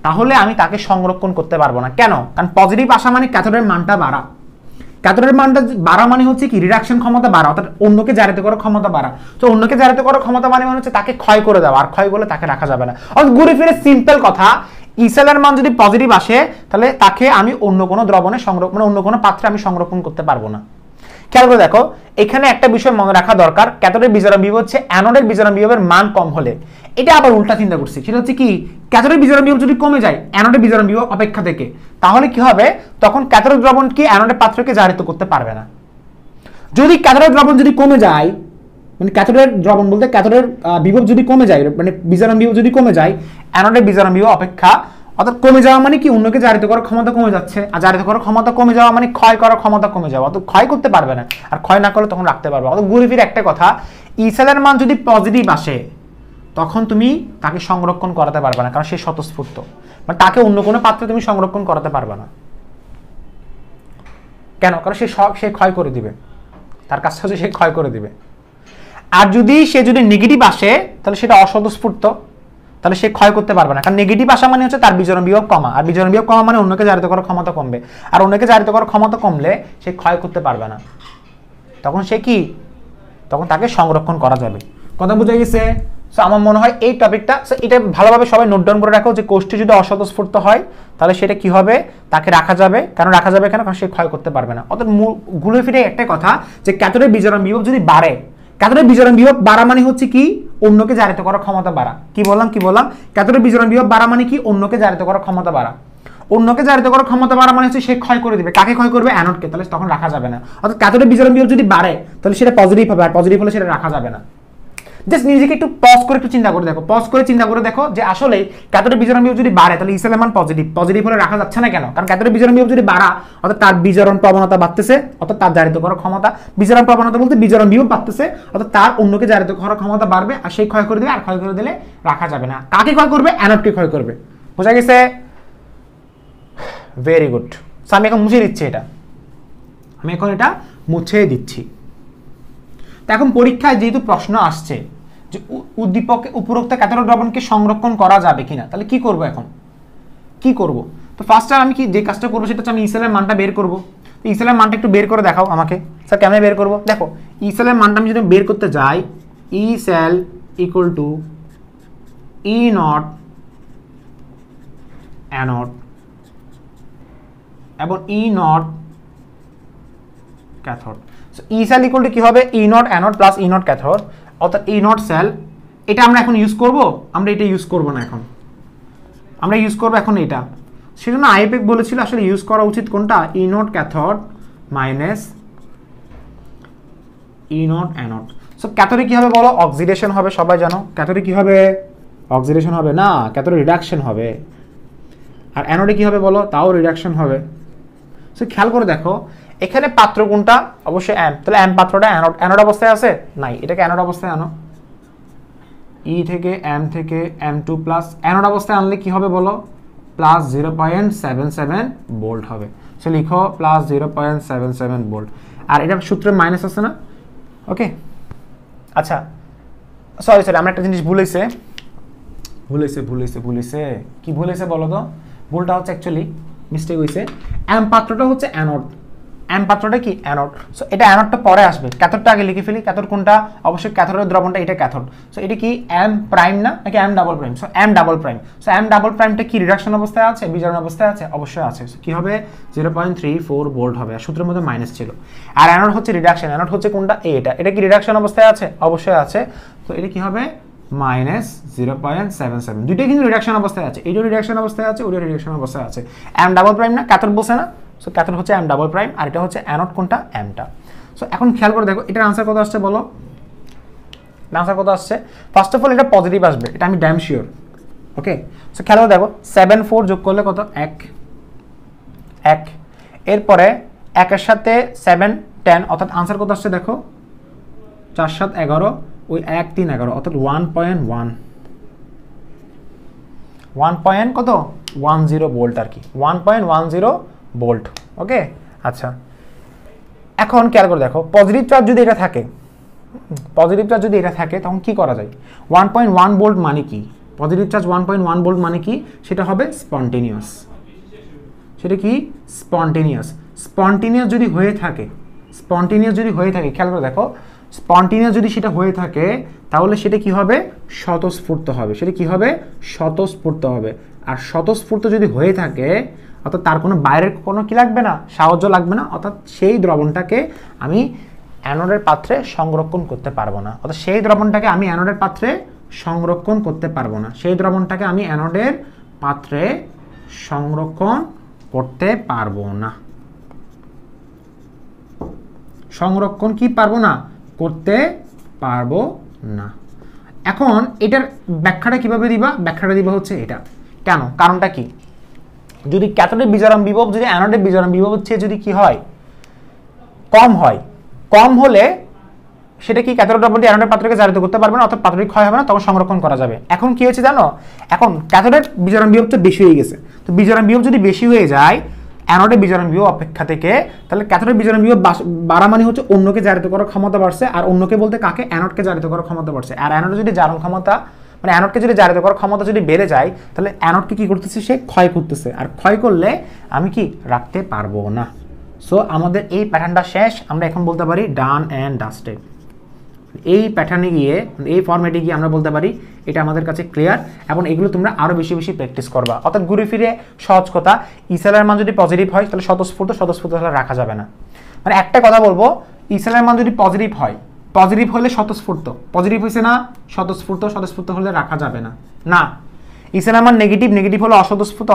তাহলে আমি তাকে সংরক্ষণ করতে পারবো না। কেন? কারণ পজিটিভ আসা মানে ক্যাথোডের মানটা বাড়া। ক্যাথোডের মানটা বাড়া মানে হচ্ছে কি? রিডাকশন ক্ষমতা বাড়া, অর্থাৎ অন্যকে জারিত করার ক্ষমতা বাড়া। তো অন্যকে জারিত করার ক্ষমতা মানে হচ্ছে তাকে ক্ষয় করে দেওয়া, আর ক্ষয় করলে তাকে রাখা যাবে না। অর্থাৎ ঘুরে ফিরে সিম্পল কথা, ই সেলের মান যদি পজিটিভ আসে তাহলে তাকে আমি অন্য কোনো দ্রবণে সংরক্ষণ, অন্য কোনো পাত্রে আমি সংরক্ষণ করতে পারবো না। খেয়াল করে দেখো, এখানে একটা বিষয় মনে রাখা দরকার, ক্যাথোডের বিজারণ বিভব হচ্ছে অ্যানোডের বিজারণ বিভবের মান কম হলে। এটা আবার উল্টা চিন্তা করছি, সেটা হচ্ছে কি? ক্যাথোডের বিজারণ বিভব যদি কমে যায় অ্যানোডের বিজারণ বিভব অপেক্ষা থেকে, তাহলে কি হবে? তখন ক্যাথোডের দ্রবণ কি অ্যানোডের পাত্রকে জারিত করতে পারবে না। যদি ক্যাথোডের দ্রবণ যদি কমে যায়, মানে ক্যাথোডের দ্রবণ বলতে ক্যাথোডের বিভব যদি কমে যায়, মানে বিজারণ বিভব যদি কমে যায় অ্যানোডের বিজারণ বিভব অপেক্ষা, অর্থাৎ কমে যাওয়া মানে কি? অন্যকে জারিত করার ক্ষমতা কমে যাচ্ছে, আর জারিত করার ক্ষমতা কমে যাওয়া মানে ক্ষয় করার ক্ষমতা কমে যাওয়া, অর্থাৎ ক্ষয় করতে পারবে না, আর ক্ষয় না করলে তখন রাখতে পারবে। অর্থাৎ ঘুরে ফিরে একটা কথা, ই সেলের মান যদি পজিটিভ আসে তখন তুমি তাকে সংরক্ষণ করাতে পারবে না, কারণ সে স্বতঃস্ফূর্ত, মানে তাকে অন্য কোনো পাত্রে তুমি সংরক্ষণ করাতে পারবে না। কেন? কারণ সে ক্ষয় করে দিবে, তার কাজটা হচ্ছে সে ক্ষয় করে দিবে। আর সে যদি নেগেটিভ আসে তাহলে সেটা অস্বতঃস্ফূর্ত, তাহলে সে ক্ষয় করতে পারবে না, কারণ নেগেটিভ আসা মানে হচ্ছে তার বিজারণ বিভব কমা, আর বিজারণ বিভব কমা মানে অন্যকে জারিত করার ক্ষমতা কমবে, আর অন্যকে জারিত করার ক্ষমতা কমলে সে ক্ষয় করতে পারবে না। তখন সে কি? তখন তাকে সংরক্ষণ করা যাবে। কথা বুঝে গেছে? সো আমার মনে হয় এই টপিকটা এটা ভালোভাবে সবাই নোট ডাউন করে রাখো, যে কোষটি যদি অস্বতঃস্ফূর্ত হয় তাহলে সেটা কি হবে? তাকে রাখা যাবে। কেন রাখা যাবে? কেন? কারণ সে ক্ষয় করতে পারবে না। অর্থাৎ ঘুরে ফিরে একটাই কথা, যে ক্যাথোডের বিজারণ বিভব যদি বাড়ে, ক্যাথোডের বিজারণ বিভব বাড়া মানে হচ্ছে কি? অন্যকে জারিত করার ক্ষমতা বাড়া। কি বললাম? ক্যাথোডের বিজারণ বিভব বাড়া মানে কি? অন্যকে জারিত করার ক্ষমতা বাড়া। অন্যকে জারিত করার ক্ষমতা বাড়া মানে হচ্ছে সে ক্ষয় করে দিবে। কাকে ক্ষয় করবে? অ্যানোডকে। তাহলে তখন রাখা যাবে না। অর্থাৎ ক্যাথোডের বিজারণ বিভব যদি বাড়ে তাহলে সেটা পজিটিভ হবে, আর পজিটিভ হলে সেটা রাখা যাবে না। জাস্ট নিজেকে একটু পজ করে একটু চিন্তা করে দেখো, যে আসলে ক্যাথোডের বিজারণ বিভব যদি বাড়ে তাহলে ই সেলের মান পজিটিভ হলে রাখা যাচ্ছে না কেন? কারণ ক্যাথোডের বিজারণ বিভব যদি বাড়া, অর্থাৎ তার বিজারণ প্রবণতা বাড়তেছে, অর্থাৎ তার জারিত করার ক্ষমতা, বিজারণ প্রবণতা বলতে বিজারণ বিভব বাড়তেছে, অর্থাৎ তার অন্যকে জারিত করার ক্ষমতা বাড়বে, আর সেই ক্ষয় করে দিবে, আর ক্ষয় করে দিলে রাখা যাবে না। কাকে ক্ষয় করবে? অ্যানোডকে ক্ষয় করবে। বোঝা গেছে? Very good. আমি এখন মুছে দিচ্ছি এটা, মুছে দিচ্ছি। তো এখন পরীক্ষায় যেহেতু প্রশ্ন আসছে যে উদ্দীপকে উপরোক্ত ক্যাথোড দ্রবণকে সংরক্ষণ করা যাবে কিনা, তাহলে কি করব? এখন কি করব? তো ফার্স্ট আমি যে কাজটা করবো সেটা হচ্ছে আমি ই সেলের মানটা বের করব। তো ই সেলের মানটা একটু বের করে দেখাও আমাকে। স্যার কেমনে বের করব? দেখো, ই সেলের মানটা আমি যদি বের করতে যাই, E cell equal to E naught anode এবং E naught cathode. So E cell equal to কি হবে? E naught anode plus E naught cathode, অর্থাৎ ই নট সেল। এটা আমরা এখন ইউজ করব? আমরা এটা ইউজ করব না, এখন আমরা ইউজ করব এখন এটা। সেজন্য আইপেক বলেছিল আসলে ইউজ করা উচিত কোনটা? E naught cathode minus E naught anode. So ক্যাথোডে কি হবে বলো? অক্সিডেশন হবে। সবাই জানো ক্যাথোডে কি হবে? অক্সিডেশন হবে না, ক্যাথোডে রিডাকশন হবে। আর অ্যানোডে কি হবে বলো? তাও রিডাকশন হবে। সো খেয়াল করে দেখো, এখানে পাত্র কোনটা? অবশ্যই এম। তাহলে এম পাত্রটা অ্যানোড অবস্থায় আছে? নাই, এটাকে অ্যানোড অবস্থায় আনো। ই থেকে M2 প্লাস অ্যানোড অবস্থায় আনলে কি হবে বলো? প্লাস 0.77 ভোল্ট হবে। সো লিখো প্লাস 0.77 ভোল্ট। আর এটা সূত্রে মাইনাস আছে না? ওকে, আচ্ছা সরি আমরা একটা জিনিস ভুলেছে। কি ভুলেছে বলো তো? ভুলটা হচ্ছে অ্যাকচুয়ালি মিস্টেক হয়েছে। এম পাত্রটা হচ্ছে অ্যানোড, এম পাত্রটা কি? অ্যানোড। সো এটা অ্যানোডটা পরে আসবে, ক্যাথোডটা আগে লিখে ফেলি। ক্যাথোড কোনটা? অবশ্যই ক্যাথোডের দ্রবণটা এটা ক্যাথোড। সো এটা কি এম প্রাইম না নাকি M double prime? So M double prime. So M double প্রাইমটা কি রিডাকশন অবস্থায় আছে? বিজারণ অবস্থায় আছে? অবশ্যই আছে। সো কি হবে? 0.34 ভোল্ট হবে। আর সূত্রের মধ্যে মাইনাস ছিল। আর অ্যানোড হচ্ছে রিডাকশন। অ্যানোড হচ্ছে কোনটা? এটা কি রিডাকশন অবস্থায় আছে? অবশ্যই আছে। তো এটা কি হবে? মাইনাস 0.77, দুইটাই কিন্তু রিডাকশন অবস্থায় আছে, এইটাও রিডাকশন অবস্থায় আছে, ওইটাও রিডাকশন অবস্থায় আছে। এম ডাবল প্রাইম না, ক্যাথোড বলছে না, সো ক্যাথোড হচ্ছে এম ডাবল প্রাইম, আর এটা হচ্ছে অ্যানোড কোনটা, এমটা। সো এখন খেয়াল করে দেখো এটার আনসার কত আসছে বলো, আনসার কত আসছে। ফার্স্ট অফ অল এটা পজিটিভ আসবে, এটা আমি ড্যাম শিওর। ওকে, সো খেয়াল করে দেখো 7 4 যোগ করলে কত, 1, এরপরে 1 এর সাথে 7 10, অর্থাৎ আনসার কত আসছে দেখো 4 7 11, ওই 1 3 11, অর্থাৎ 1.1 কত 10 ভোল্ট আর কি, 1.10 ভোল্ট। ওকে, আচ্ছা এখন খেয়াল করে দেখো পজিটিভ চার্জ যদি এটা থাকে, পজিটিভ চার্জ যদি এটা থাকে তখন কি করা যায়, 1.1 ভোল্ট মানে কি, পজিটিভ চার্জ 1.1 ভোল্ট মানে কি, সেটা হবে স্পন্টেনিয়াস, সেটা কি স্পন্টেনিয়াস। স্পন্টেনিয়াস যদি হয়ে থাকে, স্পন্টেনিয়াস যদি হয়ে থাকে, খেয়াল করে দেখো স্পন্টেনিয়াস যদি সেটা হয়ে থাকে তাহলে সেটা কি হবে, স্বতঃস্ফূর্ত হবে, সেটা কি হবে, স্বতঃস্ফূর্ত হবে। আর স্বতঃস্ফূর্ত যদি হয়ে থাকে অর্থাৎ তার কোনো বাইরের কোনো কি লাগবে না, সাহায্য লাগবে না, অর্থাৎ সেই দ্রবণটাকে আমি অ্যানোডের পাত্রে সংরক্ষণ করতে পারবো না, অর্থাৎ সেই দ্রবণটাকে আমি অ্যানোডের পাত্রে সংরক্ষণ করতে পারবো না, সেই দ্রবণটাকে আমি অ্যানোডের পাত্রে সংরক্ষণ করতে পারবো না, সংরক্ষণ কি পারবো না, করতে পারবো না। এখন এটার ব্যাখ্যাটা কিভাবে দিবা, ব্যাখ্যাটা দিবা হচ্ছে এটা, কেন, কারণটা কি, যদি ক্যাথোডের বিজারণ বিভব যদি অ্যানোডের বিজারণ বিভব হচ্ছে যদি কি হয়, কম হয়, কম হলে সেটা কি ক্যাথোড দ্রবণটি অ্যানোডের পাত্রকে জারিত করতে পারবে না, অর্থাৎ পাত্রটি ক্ষয় হবে না, তখন সংরক্ষণ করা যাবে। এখন কি হয়েছে জানো, এখন ক্যাথোডের বিজারণ বিভবটা বেশি হয়ে গেছে, তো বিজারণ বিভব যদি বেশি হয়ে যায় অ্যানোডের বিজারণ বিভব অপেক্ষা থেকে, তাহলে ক্যাথোডের বিজারণ বিভব বাড়া মানে হচ্ছে অন্যকে জারিত করার ক্ষমতা বাড়ছে, আর অন্যকে বলতে কাকে, অ্যানোডকে জারিত করার ক্ষমতা বাড়ছে। আর অ্যানোডের যদি জারণ ক্ষমতা মানে অ্যানোডকে যদি জারিত করার ক্ষমতা যদি বেড়ে যায় তাহলে অ্যানোডকে কি করতেছে, সে ক্ষয় করতেছে, আর ক্ষয় করলে আমি কি রাখতে পারবো না। সো আমাদের এই প্যাটার্নটা শেষ, আমরা এখন বলতে পারি ডান অ্যান্ড ডাস্টেড। এই প্যাটার্নে গিয়ে, এই ফরম্যাটে গিয়ে আমরা বলতে পারি এটা আমাদের কাছে ক্লিয়ার, এবং এগুলো তোমরা আরো বেশি বেশি প্র্যাকটিস করবা। অর্থাৎ ঘুরে ফিরে সহজ কথা, ইসেলের মান যদি পজিটিভ হয় তাহলে স্বতঃস্ফূর্ত তাহলে রাখা যাবে না। মানে একটা কথা বলবো, ইসেলের মান যদি পজিটিভ হয়, পজিটিভ হলে স্বতঃস্ফূর্ত, পজিটিভ হয়েছে না, স্বতঃস্ফূর্ত হলে রাখা যাবে না, না ইসেলের মান নেগেটিভ হলে অস্বতঃস্ফূর্ত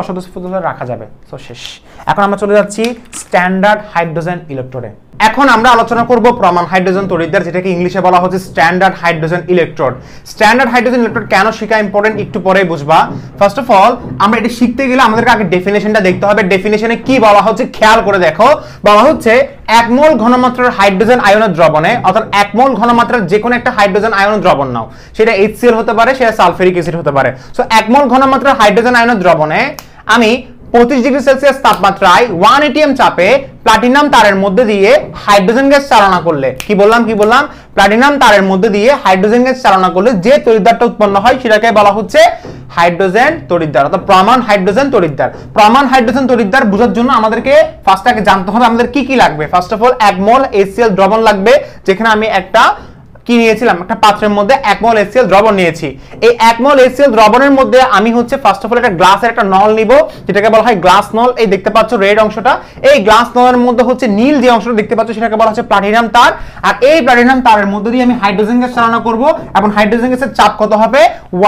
হলে রাখা যাবে। সো শেষ। এখন আমরা চলে যাচ্ছি স্ট্যান্ডার্ড হাইড্রোজেন ইলেকট্রোডে। এখন আমরা আলোচনা করব প্রমাণ হাইড্রোজেন তড়িৎদ্বার, যেটাকে ইংলিশে বলা হচ্ছে standard hydrogen electrode. Standard hydrogen electrode কেন শেখা ইম্পর্টেন্ট একটু পরেই বুঝবা। ফার্স্ট অফ অল আমরা এটা শিখতে গেলে আমাদেরকে আগে ডেফিনেশনটা দেখতে হবে। ডেফিনেশনে কি বলা হচ্ছে খেয়াল করে দেখো, বলা হচ্ছে 1 মোল ঘনমাত্রার হাইড্রোজেন আয়নের দ্রবণে, অর্থাৎ 1 মোল ঘনমাত্রার যে কোনো একটা হাইড্রোজেন আয়নের দ্রবণ নাও, সেটা HCl হতে পারে, সেটা সালফিউরিক অ্যাসিড হতে পারে। সো 1 মোল ঘনমাত্রার হাইড্রোজেন আয়নের দ্রবণে আমি 25 ডিগ্রি সেলসিয়াস তাপমাত্রায় 1 ATM চাপে প্লাটিনাম তারের মধ্যে দিয়ে হাইড্রোজেন গ্যাস চালনা করলে, কি বললাম প্লাটিনাম তারের মধ্যে দিয়ে হাইড্রোজেন গ্যাস চালনা করলে যে তড়িৎদ্বারটা উৎপন্ন হয় সেটাকে বলা হচ্ছে হাইড্রোজেন তড়িৎদ্বার, অর্থাৎ প্রমাণ হাইড্রোজেন তড়িৎদ্বার। প্রমাণ হাইড্রোজেন তড়িৎদ্বার বোঝার জন্য আমাদেরকে ফার্স্ট আগে জানতে হবে আমাদের কি কি লাগবে। First of all 1 mole HCl দ্রবণ লাগবে, যেখানে আমি একটা কি নিয়েছিলাম, একটা পাত্রের মধ্যে 1 মোল HCl দ্রবণ নিয়েছি। এই 1 মোল HCl দ্রবণের মধ্যে আমি হচ্ছে ফার্স্ট অফ অল একটা গ্লাসের একটা নল নিব, যেটাকে বলা হয় গ্লাস নল। এই দেখতে পাচ্ছ রেড অংশটা, এই গ্লাস নলের মধ্যে হচ্ছে নীল যে অংশটা দেখতে পাচ্ছ সেটাকে বলা হচ্ছে প্লাটিনাম তার। আর এই প্লাটিনাম তারের মধ্যে দিয়ে আমি হাইড্রোজেন গ্যাস চালনা করব, এবং হাইড্রোজেন গ্যাসের চাপ কত হবে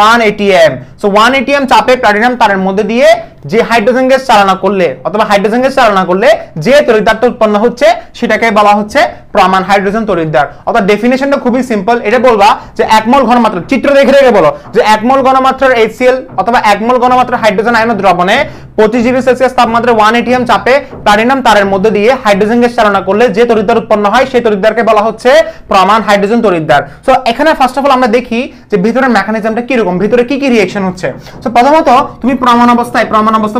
1 ATM। সো 1 ATM চাপে প্লাটিনাম তারের মধ্যে দিয়ে যে হাইড্রোজেন গ্যাস চালনা করলে, অথবা হাইড্রোজেন গ্যাস চালনা করলে যে তড়িৎদ্বারটা উৎপন্ন হচ্ছে সেটাকে বলা হচ্ছে প্রমাণ হাইড্রোজেন তড়িৎদ্বার। অর্থাৎ ডেফিনেশনটা খুবই সিম্পল, এটা বলবা যে 1 মোল ঘনমাত্রা, চিত্র দেখে রেখে বলো যে 1 মোল ঘনমাত্রার HCl অথবা 1 মোল ঘনমাত্রার হাইড্রোজেন আয়নের দ্রবণে 25 ডিগ্রি সেলসিয়াস তাপমাত্রায় 1 ATM চাপে প্লাটিনাম তারের মধ্যে দিয়ে হাইড্রোজেন গ্যাস চালনা করলে যে তড়িৎদ্বার উৎপন্ন হয় সেই তড়িৎদ্বারকে বলা হচ্ছে প্রমাণ হাইড্রোজেন তড়িৎদ্বার। সো এখানে ফার্স্ট অফ অল আমরা দেখি যে ভিতরের মেকানিজমটা কি রকম, ভিতরে কি কি রিঅ্যাকশন হচ্ছে। সো প্রথমত তুমি প্রমাণ অবস্থা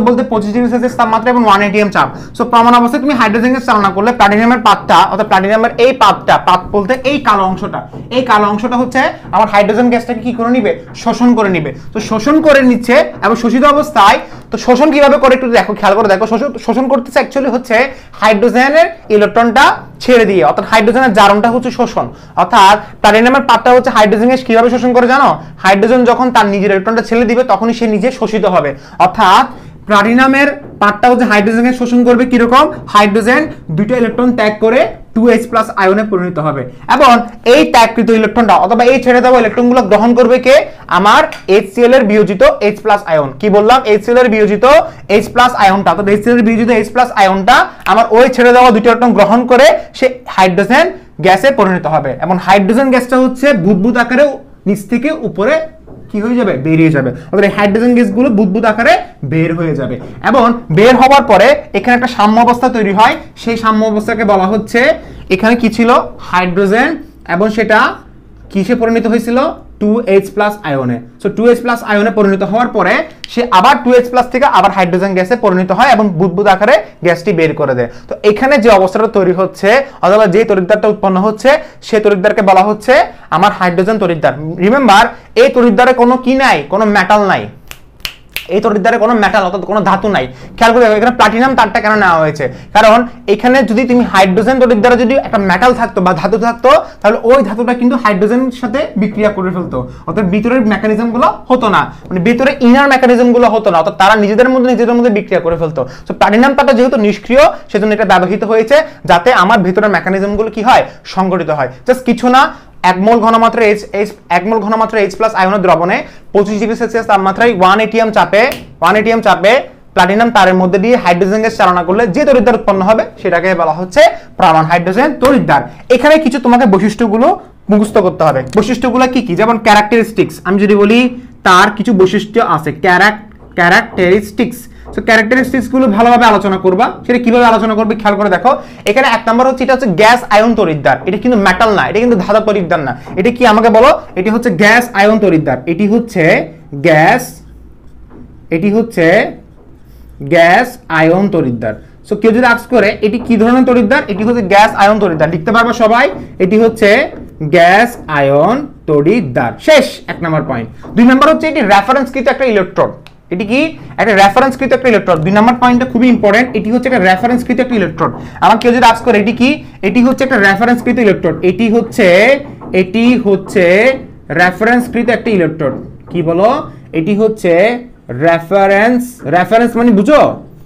বলতে 25 ডিগ্রি সেলসিয়াস তাপমাত্রা এবং 1 ATM চাপ। সো প্রমাণ অবস্থায় তুমি হাইড্রোজেন গ্যাস চালনা করলে প্লাটিনামের পাতটা, অর্থাৎ প্লাটিনামের এই পাতটা, পাত বলতে এই কালো অংশটা, এই কালো অংশটা হচ্ছে আমার হাইড্রোজেন গ্যাসটাকে কি করে নিবে, শোষণ করে নিবে। তো শোষণ করে নিচ্ছে এবং শোষিত অবস্থায়, তো শোষণ কিভাবে করে একটু দেখো, খেয়াল করে দেখো। শোষণ করতেছে অ্যাকচুয়ালি হচ্ছে হাইড্রোজেনের ইলেকট্রনটা ছেড়ে দিয়ে, অর্থাৎ হাইড্রোজেনের জারণটা হচ্ছে শোষণ। অর্থাৎ প্লাটিনামের পাতটা হচ্ছে হাইড্রোজেন গ্যাস কিভাবে শোষণ করে জানো, হাইড্রোজেন যখন তার নিজের ইলেকট্রনটা ছেড়ে দিবে তখনই সে নিজে শোষিত হবে। অর্থাৎ প্লাটিনামের পাতটা হচ্ছে হাইড্রোজেন গ্যাস শোষণ করবে কিরকম, হাইড্রোজেন দুইটা ইলেকট্রন ত্যাগ করে 2H+ আয়নে পরিণত হবে এবং এই ত্যাগকৃত ইলেকট্রনটা অথবা এই ছেড়ে দেওয়া ইলেকট্রনগুলো গ্রহণ করবে কে আমার HCl এর বিয়োজিত H+ আয়ন কি বললাম HCl এর বিয়োজিত H+ আয়নটা তো HCl এর বিয়োজিত H+ আয়নটা আমার ওই ছেড়ে দেওয়া দুটো ইলেকট্রন গ্রহণ করে সে হাইড্রোজেন গ্যাসে পরিণত হবে এবং হাইড্রোজেন গ্যাসটা হচ্ছে বুদবুদ আকারে নিচ থেকে উপরে কি হয়ে যাবে বেরিয়ে যাবে অর্থাৎ এই হাইড্রোজেন গ্যাসগুলো বুদবুদ আকারে বের হয়ে যাবে এবং বের হওয়ার পরে এখানে একটা সাম্য অবস্থা তৈরি হয় সেই সাম্য অবস্থাকে বলা হচ্ছে এখানে কি ছিল হাইড্রোজেন এবং সেটা কিসে পরিণত হয়েছিল 2H+ আয়নে সো 2H+ আয়নে পরিণত হওয়ার পরে সে আবার 2H+ থেকে আবার হাইড্রোজেন গ্যাসে পরিণত হয় এবং বুদবুদ আকারে গ্যাসটি বের করে দেয় তো এখানে যে অবস্থাটা তৈরি হচ্ছে অথবা যে তড়িৎদ্বারটা উৎপন্ন হচ্ছে সেই তড়িৎদ্বারকে বলা হচ্ছে আমার হাইড্রোজেন তড়িৎদ্বার রিমেম্বার এই তড়িৎদ্বারে কোনো কি নাই কোনো মেটাল নাই এই তড়িৎদ্বারে কোনো মেটাল অর্থাৎ কোনো ধাতু নাই খেয়াল করে দেখো এখানে প্লাটিনাম তারটা কেন নেওয়া হয়েছে কারণ এখানে যদি তুমি হাইড্রোজেন তড়িৎদ্বারে যদি একটা মেটাল থাকতো বা ধাতু থাকতো তাহলে ওই ধাতুটা কিন্তু হাইড্রোজেনের সাথে বিক্রিয়া করে ফেলতো অর্থাৎ ভিতরের মেকানিজমগুলো হতো না মানে ভিতরে ইনার মেকানিজমগুলো হতো না অর্থাৎ তারা নিজেদের মধ্যে বিক্রিয়া করে ফেলতো সো প্লাটিনাম তারটা যেহেতু নিষ্ক্রিয় সেজন্য এটা ব্যবহৃত হয়েছে যাতে আমার ভিতরের মেকানিজমগুলো কি হয় সংগঠিত হয় জাস্ট কিছু না 1 মোল ঘনমাত্রা H+ আয়নের দ্রবণে 25 ডিগ্রি সেলসিয়াস তাপমাত্রায় 1 ATM চাপে প্লাটিনাম তারের মধ্যে দিয়ে হাইড্রোজেন গ্যাস চালনা করলে যে তড়িৎদ্বার উৎপন্ন হবে সেটাকে বলা হচ্ছে প্রামাণ হাইড্রোজেন তড়িৎদ্বার এখানে কিছু তোমাকে বৈশিষ্ট্যগুলো মুখস্থ করতে হবে বৈশিষ্ট্যগুলো কি কি যেমন ক্যারেক্টারিস্টিক্স আমি যদি বলি তার কিছু বৈশিষ্ট্য আছে ক্যারেক্টারিস্টিক্স সো ক্যারেক্টারিস্টিক্স গুলো ভালোভাবে আলোচনা করবা সেটা কিভাবে আলোচনা করবে খেয়াল করে দেখো এখানে এক নাম্বার হচ্ছে এটা হচ্ছে গ্যাস আয়ন তড়িৎদ্বার এটা কিন্তু মেটাল না এটা কিন্তু ধাতব তড়িৎদ্বার না এটা কি আমাকে বলো এটি হচ্ছে গ্যাস আয়ন তড়িৎদ্বার এটি হচ্ছে গ্যাস আয়ন তড়িৎদ্বার সো কেউ যদি আস্ক করে এটি কি ধরনের তড়িৎদ্বার এটি হচ্ছে গ্যাস আয়ন তড়িৎদ্বার লিখতে পারবা সবাই এটি হচ্ছে গ্যাস আয়ন তড়িৎদ্বার শেষ এক নাম্বার পয়েন্ট দুই নাম্বার হচ্ছে এটি রেফারেন্সকৃত একটা ইলেকট্রন এটি কি একটা রেফারেন্সকৃত একটা ইলেকট্রন দুই নাম্বার পয়েন্টটা খুবই ইম্পর্টেন্ট এটি হচ্ছে একটা রেফারেন্সকৃত একটা ইলেকট্রন আমার কেউ যদি আস্ক করে এটি কি এটি হচ্ছে একটা রেফারেন্সকৃত ইলেকট্রন এটি হচ্ছে রেফারেন্সকৃত একটা ইলেকট্রন কি বলো এটি হচ্ছে রেফারেন্স মানে বুঝো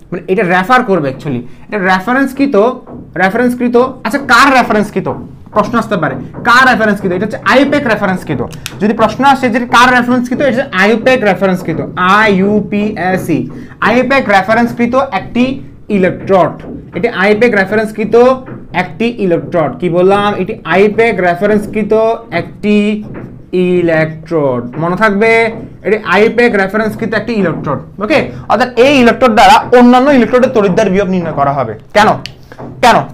মানে এটা রেফার করবে অ্যাকচুয়ালি এটা রেফারেন্সকৃত আচ্ছা কার রেফারেন্সকৃত প্রশ্ন আসতে পারে কার রেফারেন্সকৃত এটা হচ্ছে আইউপ্যাক রেফারেন্সকৃত যদি প্রশ্ন আসে যে কার রেফারেন্সকৃত এটা হচ্ছে আইউপ্যাক রেফারেন্সকৃত IUPAC আইউপ্যাক রেফারেন্সকৃত একটি ইলেকট্রোড এটি আইউপ্যাক রেফারেন্সকৃত একটি ইলেকট্রোড কি বললাম এটি আইউপ্যাক রেফারেন্সকৃত একটি ইলেকট্রোড মনে থাকবে এটি আইউপ্যাক রেফারেন্সকৃত একটি ইলেকট্রোড ওকে অর্থাৎ এই ইলেকট্রোড দ্বারা অন্যান্য ইলেকট্রোডের তড়িৎদ্বার বিভব নির্ণয় করা হবে কেন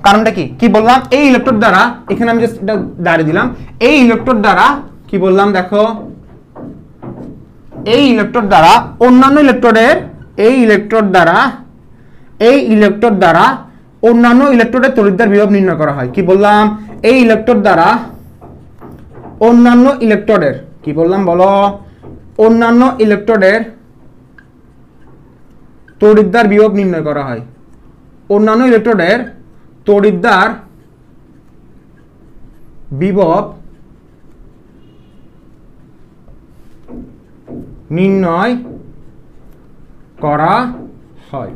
কারণটা কি বললাম এই ইলেকট্রোড দ্বারা এখানে আমি জাস্ট এটা দাঁড়িয়ে দিলাম এই ইলেকট্রোড দ্বারা কি বললাম দেখো এই ইলেকট্রোড দ্বারা অন্যান্য ইলেকট্রোড দ্বারা অন্যান্য ইলেকট্রোডের তড়িৎদ্বার বিভব নির্ণয় করা হয় কি বললাম এই ইলেকট্রোড দ্বারা অন্যান্য ইলেকট্রোডের কি বললাম বলো অন্যান্য ইলেকট্রোডের তড়িৎদ্বার বিভব নির্ণয় করা হয় অন্যান্য ইলেকট্রোডের তড়িৎদ্বার বিভব নির্ণয় করা হয়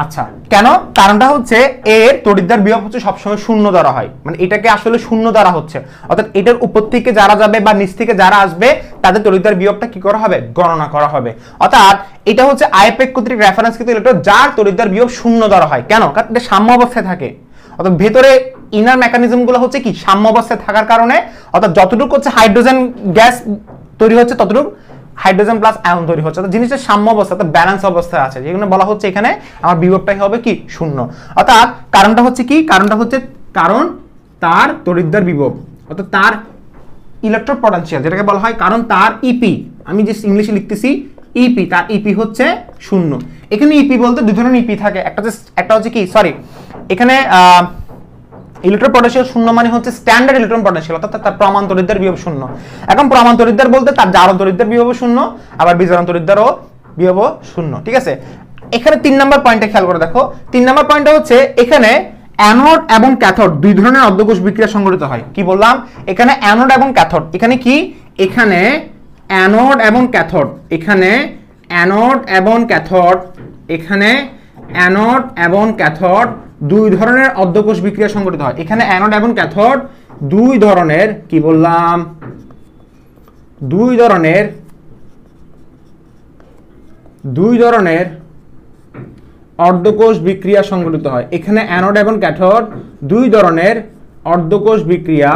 আচ্ছা কেন কারণটা হচ্ছে এর তড়িৎদ্বার বিভব হচ্ছে সবসময় শূন্য দ্বারা হয় মানে এটাকে আসলে শূন্য দ্বারা হচ্ছে অর্থাৎ এটার উপর থেকে যারা যাবে বা নিচ থেকে যারা আসবে তাদের তড়িৎদ্বার বিভবটা কি করা হবে গণনা করা হবে অর্থাৎ এটা হচ্ছে আইউপ্যাক কর্তৃক রেফারেন্সকৃত ইলেকট্রন যার তড়িৎদ্বার বিভব শূন্য দ্বারা হয় কেন কারণ এটা সাম্য অবস্থায় থাকে অর্থাৎ ভেতরে ইনার মেকানিজম গুলো হচ্ছে কি সাম্য অবস্থায় থাকার কারণে অর্থাৎ যতটুকু হচ্ছে হাইড্রোজেন গ্যাস তৈরি হচ্ছে ততটুকু হাইড্রোজেন প্লাস আয়ন তৈরি হচ্ছে অর্থাৎ জিনিসটা সাম্য অবস্থা অর্থাৎ ব্যালেন্স অবস্থায় আছে যেখানে বলা হচ্ছে এখানে আমার বিভবটাই হবে কি শূন্য অর্থাৎ কারণটা হচ্ছে কি কারণ তার তড়িৎদ্বার বিভব অর্থাৎ তার ইলেকট্রন পটেনশিয়াল যেটাকে বলা হয় কারণ তার ইপি আমি যে ইংলিশে লিখতেছি ইপি তার ইপি হচ্ছে শূন্য এখানে ইপি বলতে দুই ধরনের ইপি থাকে একটা হচ্ছে কি সরি এখানে ইলেকট্রন পটেনশিয়াল শূন্য মানে হচ্ছে স্ট্যান্ডার্ড ইলেকট্রন পটেনশিয়াল অর্থাৎ তার প্রমাণ তড়িৎদ্বার বিভব শূন্য এখন প্রমাণ তড়িৎদ্বার বলতে তার জারণ তড়িৎদ্বার বিভব শূন্য আবার বিজারণ তড়িৎদ্বারও বিভব শূন্য ঠিক আছে এখানে 3 নাম্বার পয়েন্টে খেয়াল করে দেখো 3 নাম্বার পয়েন্টটা হচ্ছে এখানে অ্যানোড এবং ক্যাথোড দুই ধরনের অর্ধকোষ বিক্রিয়া সংঘটিত হয় কি বললাম এখানে অ্যানোড এবং ক্যাথোড এখানে কি এখানে অ্যানোড এবং ক্যাথোড এখানে অ্যানোড এবং ক্যাথোড দুই ধরনের অর্ধকোষ বিক্রিয়া সংঘটিত হয়। এখানে অ্যানোড এবং ক্যাথোড দুই ধরনের, কি বললাম, দুই ধরনের অর্ধকোষ বিক্রিয়া সংঘটিত হয়। এখানে অ্যানোড এবং ক্যাথোড দুই ধরনের অর্ধকোষ বিক্রিয়া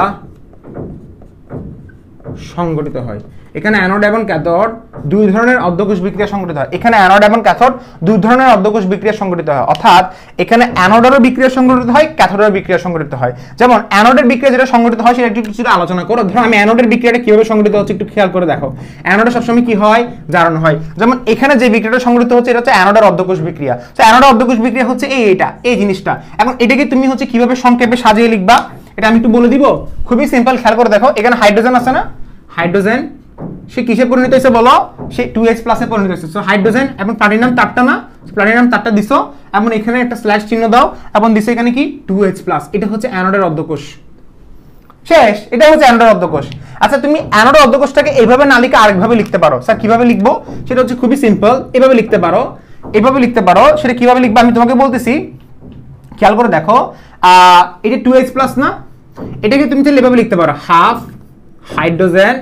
সংঘটিত হয়। এখানে অ্যানোড এবং ক্যাথোড দুই ধরনের অর্ধকোষ বিক্রিয়া সংঘটিত হয়। এখানে অ্যানোড এবং ক্যাথোড দুই ধরনের অর্ধকোষ বিক্রিয়া সংঘটিত হয়, অর্থাৎ এখানে অ্যানোডেরও বিক্রিয়া সংঘটিত হয়, ক্যাথোডেরও বিক্রিয়া সংঘটিত হয়। যেমন অ্যানোডের বিক্রিয়া যেটা সংঘটিত হয় সেটা একটু কিছুটা আলোচনা করো। ধরো আমি অ্যানোডের বিক্রিয়াটা কিভাবে সংঘটিত হচ্ছে একটু খেয়াল করে দেখো। অ্যানোডে সবসময় কি হয়, জারণ হয়। যেমন এখানে যে বিক্রিয়াটা সংঘটিত হচ্ছে এটা হচ্ছে অ্যানোডের অর্ধকোষ বিক্রিয়া। তো অ্যানোডের অর্ধকোষ বিক্রিয়া হচ্ছে এই জিনিসটা। এখন এটাকে তুমি হচ্ছে কিভাবে সংক্ষেপে সাজিয়ে লিখবা এটা আমি একটু বলে দিব। খুবই সিম্পল, খেয়াল করে দেখো। এখানে হাইড্রোজেন আছে না, হাইড্রোজেন সে কিসে পরিণত হয়েছে বলো, সে 2H প্লাসে পরিণত হয়েছে। সো হাইড্রোজেন এবং প্লাটিনাম তারটা না, প্লাটিনাম তারটা দিছো এবং এখানে একটা স্ল্যাশ চিহ্ন দাও এবং দিছো এখানে কি 2H প্লাস। এটা হচ্ছে অ্যানোডের অর্ধকোষ। শেষ, এটা হচ্ছে অ্যানোডের অর্ধকোষ। আচ্ছা তুমি অ্যানোডের অর্ধকোষটাকে এইভাবে না লিখে আরেকভাবে লিখতে পারো। স্যার কিভাবে লিখবো, সেটা হচ্ছে খুবই সিম্পল, এভাবে লিখতে পারো, এভাবে লিখতে পারো। সেটা কিভাবে লিখবো আমি তোমাকে বলতেছি, খেয়াল করে দেখো। এটা 2H প্লাস না, এটাকে তুমি চাইলে এভাবে লিখতে পারো, হাফ হাইড্রোজেন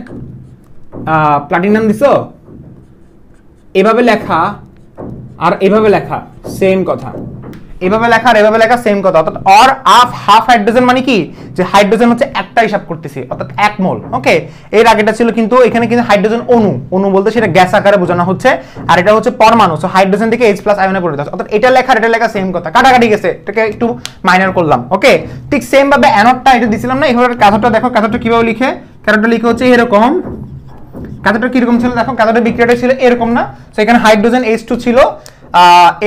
প্লাটিনাম দিছো, এভাবে লেখা আর এভাবে লেখা সেম কথা, এভাবে লেখা আর এভাবে লেখা সেম কথা। অর্থাৎ অর হাফ হাইড্রোজেন মানে কি, যে হাইড্রোজেন হচ্ছে একটা হিসাব করতেছি, অর্থাৎ 1 মোল। ওকে, এর আগেটা ছিল কিন্তু এখানে কিন্তু হাইড্রোজেন অণু বলতে সেটা গ্যাস আকারে বোঝানো হচ্ছে, আর এটা হচ্ছে পরমাণু। সো হাইড্রোজেন থেকে H প্লাস আয়নে পরিণত হচ্ছে। অর্থাৎ এটা লেখা আর এটা লেখা সেম কথা, কাটাকাটি গেছে, এটাকে একটু মাইনার করলাম। ওকে, ঠিক সেম ভাবে অ্যানোডটা এটা দিছিলাম না, এইভাবে ক্যাথোডটা দেখো, ক্যাথোডটা কিভাবে লিখে, ক্যাথোডটা লিখে হচ্ছে এরকম। ক্যাথোডটা কিরকম ছিল দেখো, ক্যাথোডের বিক্রিয়াটা ছিল এরকম না। সো এখানে হাইড্রোজেন H2 ছিল,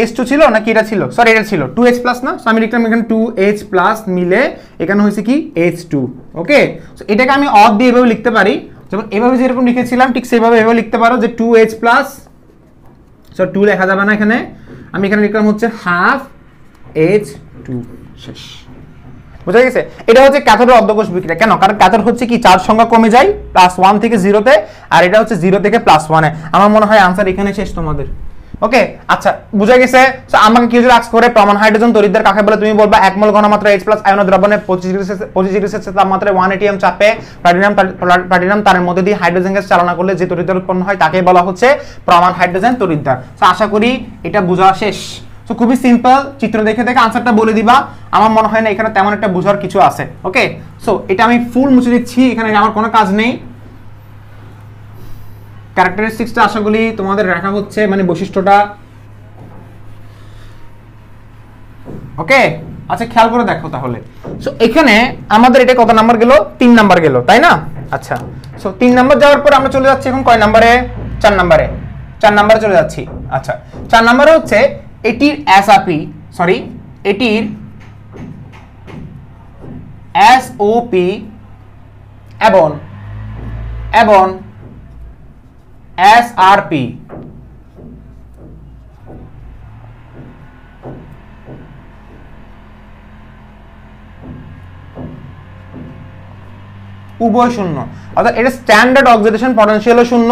H2 ছিল নাকি এটা ছিল, সরি এটা ছিল 2H প্লাস না। সো আমি লিখলাম এখানে 2H প্লাস মিলে এখানে হয়েছে কি H2। ওকে, সো এটাকে আমি অড দিয়ে এভাবে লিখতে পারি, যেমন এভাবে যেরকম লিখেছিলাম ঠিক সেভাবে এভাবে লিখতে পারো যে 2H প্লাস, সো 2 লেখা যাবে না এখানে, আমি এখানে লিখলাম হচ্ছে হাফ H2। শেষ, বুঝা গেছে? এটা হচ্ছে ক্যাথোডের অর্ধকোষ বিক্রিয়া। কেন? কারণ ক্যাথোড হচ্ছে কি চার্জ সংখ্যা কমে যায় +1 থেকে 0 তে, আর এটা হচ্ছে 0 থেকে +1 এ। আমার মনে হয় আনসার এখানে শেষ তোমাদের। ওকে, আচ্ছা বুঝা গেছে? সো আমাকে কি যদি আস্ক করে প্রমাণ হাইড্রোজেন তড়িৎদ্বার কাকে বলে, তুমি বলবা 1 মোল ঘনমাত্রা H+ আয়ন দ্রবণে 25 ডিগ্রি সেলসিয়াস তাপমাত্রায় 1 atm চাপে প্লাটিনাম তারের মধ্যে দিয়ে হাইড্রোজেন গ্যাস চালনা করলে যে তড়িৎদ্বার উৎপন্ন হয় তাকে বলা হচ্ছে প্রমাণ হাইড্রোজেন তড়িৎদ্বার। সো আশা করি এটা বোঝা শেষ। সো খুবই সিম্পল, চিত্র দেখে দেখে আনসারটা বলে দিবা। আমার মনে হয় না এখানে তেমন একটা বোঝার কিছু আছে। ওকে, সো এটা আমি ফুল মুছে দিচ্ছি, এখানে আমার কোনো কাজ নেই। ক্যারেক্টারিস্টিক্সটা আশা করি তোমাদের রাখা হচ্ছে, মানে বৈশিষ্ট্যটা। ওকে, আচ্ছা খেয়াল করে দেখো তাহলে। সো এখানে আমাদের এটা কত নাম্বার গেল, 3 নাম্বার গেল, তাই না? আচ্ছা, সো 3 নাম্বার যাওয়ার পর আমরা চলে যাচ্ছি এখন কয় নাম্বারে, 4 নাম্বারে। 4 নাম্বারে চলে যাচ্ছি। আচ্ছা 4 নাম্বারে হচ্ছে এটির এসআরপি, সরি এটির এসওপি এবং এসআরপি উভয় শূন্য। অর্থাৎ এটা স্ট্যান্ডার্ড অক্সিডেশন পটেনশিয়ালও শূন্য,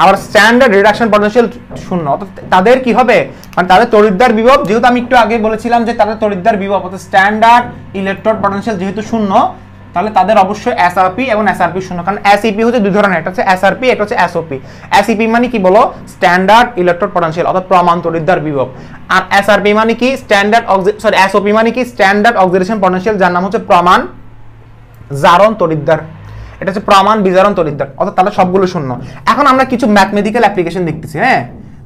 আবার স্ট্যান্ডার্ড রিডাকশন পটেনশিয়াল শূন্য। অর্থাৎ তাদের কি হবে, মানে তাদের তড়িৎদ্বার বিভব, যেহেতু আমি একটু আগে বলেছিলাম যে তাদের তড়িৎদ্বার বিভব অর্থাৎ স্ট্যান্ডার্ড ইলেকট্রোড পটেনশিয়াল যেহেতু শূন্য, তাহলে তাদের অবশ্যই এসআরপি এবং এসআরপি শূন্য। কারণ এসইপি হচ্ছে দুই ধরনের, একটা হচ্ছে এসআরপি, একটা হচ্ছে এসওপি। এসইপি মানে কি বলো, স্ট্যান্ডার্ড ইলেকট্রোড পটেনশিয়াল অর্থাৎ প্রমাণ তড়িৎদ্বার বিভব। আর এসআরপি মানে কি, এসওপি মানে কি, স্ট্যান্ডার্ড অক্সিডেশন পটেনশিয়াল, যার নাম হচ্ছে প্রমাণ জারণ তড়িৎদ্বার। এটা হচ্ছে প্রমাণ বিজারণ তড়িৎদ্বার, অর্থাৎ তাহলে সবগুলো শূন্য। এখন আমরা কিছু ম্যাথমেটিক্যাল অ্যাপ্লিকেশন দেখতেছি। হ্যাঁ,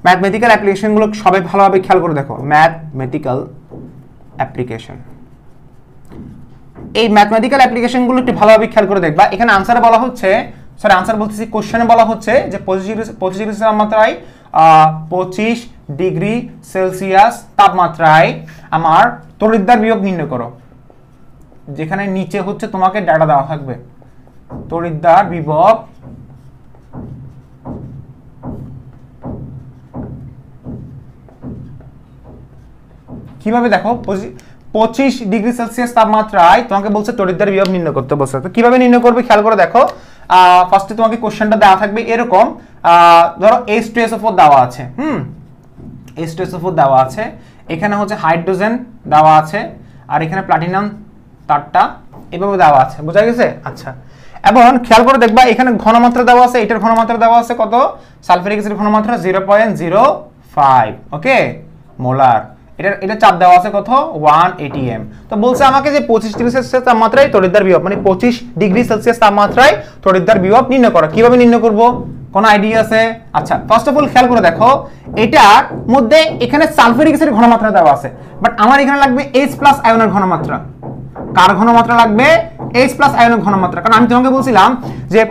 ম্যাথমেটিক্যাল অ্যাপ্লিকেশনগুলো সবাই ভালোভাবে খেয়াল করে দেখো। ম্যাথমেটিক্যাল অ্যাপ্লিকেশন, এই ম্যাথমেটিক্যাল অ্যাপ্লিকেশনগুলো একটু ভালোভাবে খেয়াল করে দেখবা। এখানে আনসারে বলা হচ্ছে, সরি আনসার বলতেছি, কোশ্চেনে বলা হচ্ছে যে 25 ডিগ্রি তাপমাত্রায় 25 ডিগ্রি সেলসিয়াস তাপমাত্রায় আমার তড়িৎদ্বার বিভব নির্ণয় করো। যেখানে নিচে হচ্ছে তোমাকে ডাটা দেওয়া থাকবে তড়িৎদ্বার বিভব কিভাবে দেখো, 25 ডিগ্রি সেলসিয়াস তাপমাত্রায় তোমাকে বলছে তড়িৎদ্বার বিভব নির্ণয় করতে বলছে। তো কিভাবে নির্ণয় করবে খেয়াল করে দেখো। ফার্স্টে তোমাকে কোশ্চেনটা দেওয়া থাকবে এরকম, ধরো H2SO4 দেওয়া আছে, H2SO4 দেওয়া আছে, এখানে হচ্ছে হাইড্রোজেন দেওয়া আছে, আর এখানে প্লাটিনাম তারটা এভাবে দেওয়া আছে, বোঝা গেছে? আচ্ছা, এবং খেয়াল করে দেখবা এখানে ঘনমাত্রা দেওয়া আছে, এটার ঘনমাত্রা দেওয়া আছে কত, সালফিউরিক অ্যাসিডের ঘনমাত্রা 0.05, ওকে, মোলার। এটা চাপ দেওয়া আছে কত, 1 atm। তো বলছে আমাকে যে 25 ডিগ্রি সেলসিয়াস তাপমাত্রায় তড়িৎদ্বার বিভব, মানে 25 ডিগ্রি সেলসিয়াস তাপমাত্রায় তড়িৎদ্বার বিভব নির্ণয় করো। কিভাবে নির্ণয় করব, কোন আইডিয়া আছে? আচ্ছা, ফার্স্ট অফ অল খেয়াল করে দেখো, এটার মধ্যে এখানে সালফিউরিক অ্যাসিডের ঘনমাত্রা দেওয়া আছে, বাট আমার এখানে লাগবে H+ আয়নের ঘনমাত্রা। কার ঘনমাত্রা লাগবে? H+ আয়নের ঘনমাত্রা। কারণ আমি তোমাকে বলছিলাম যে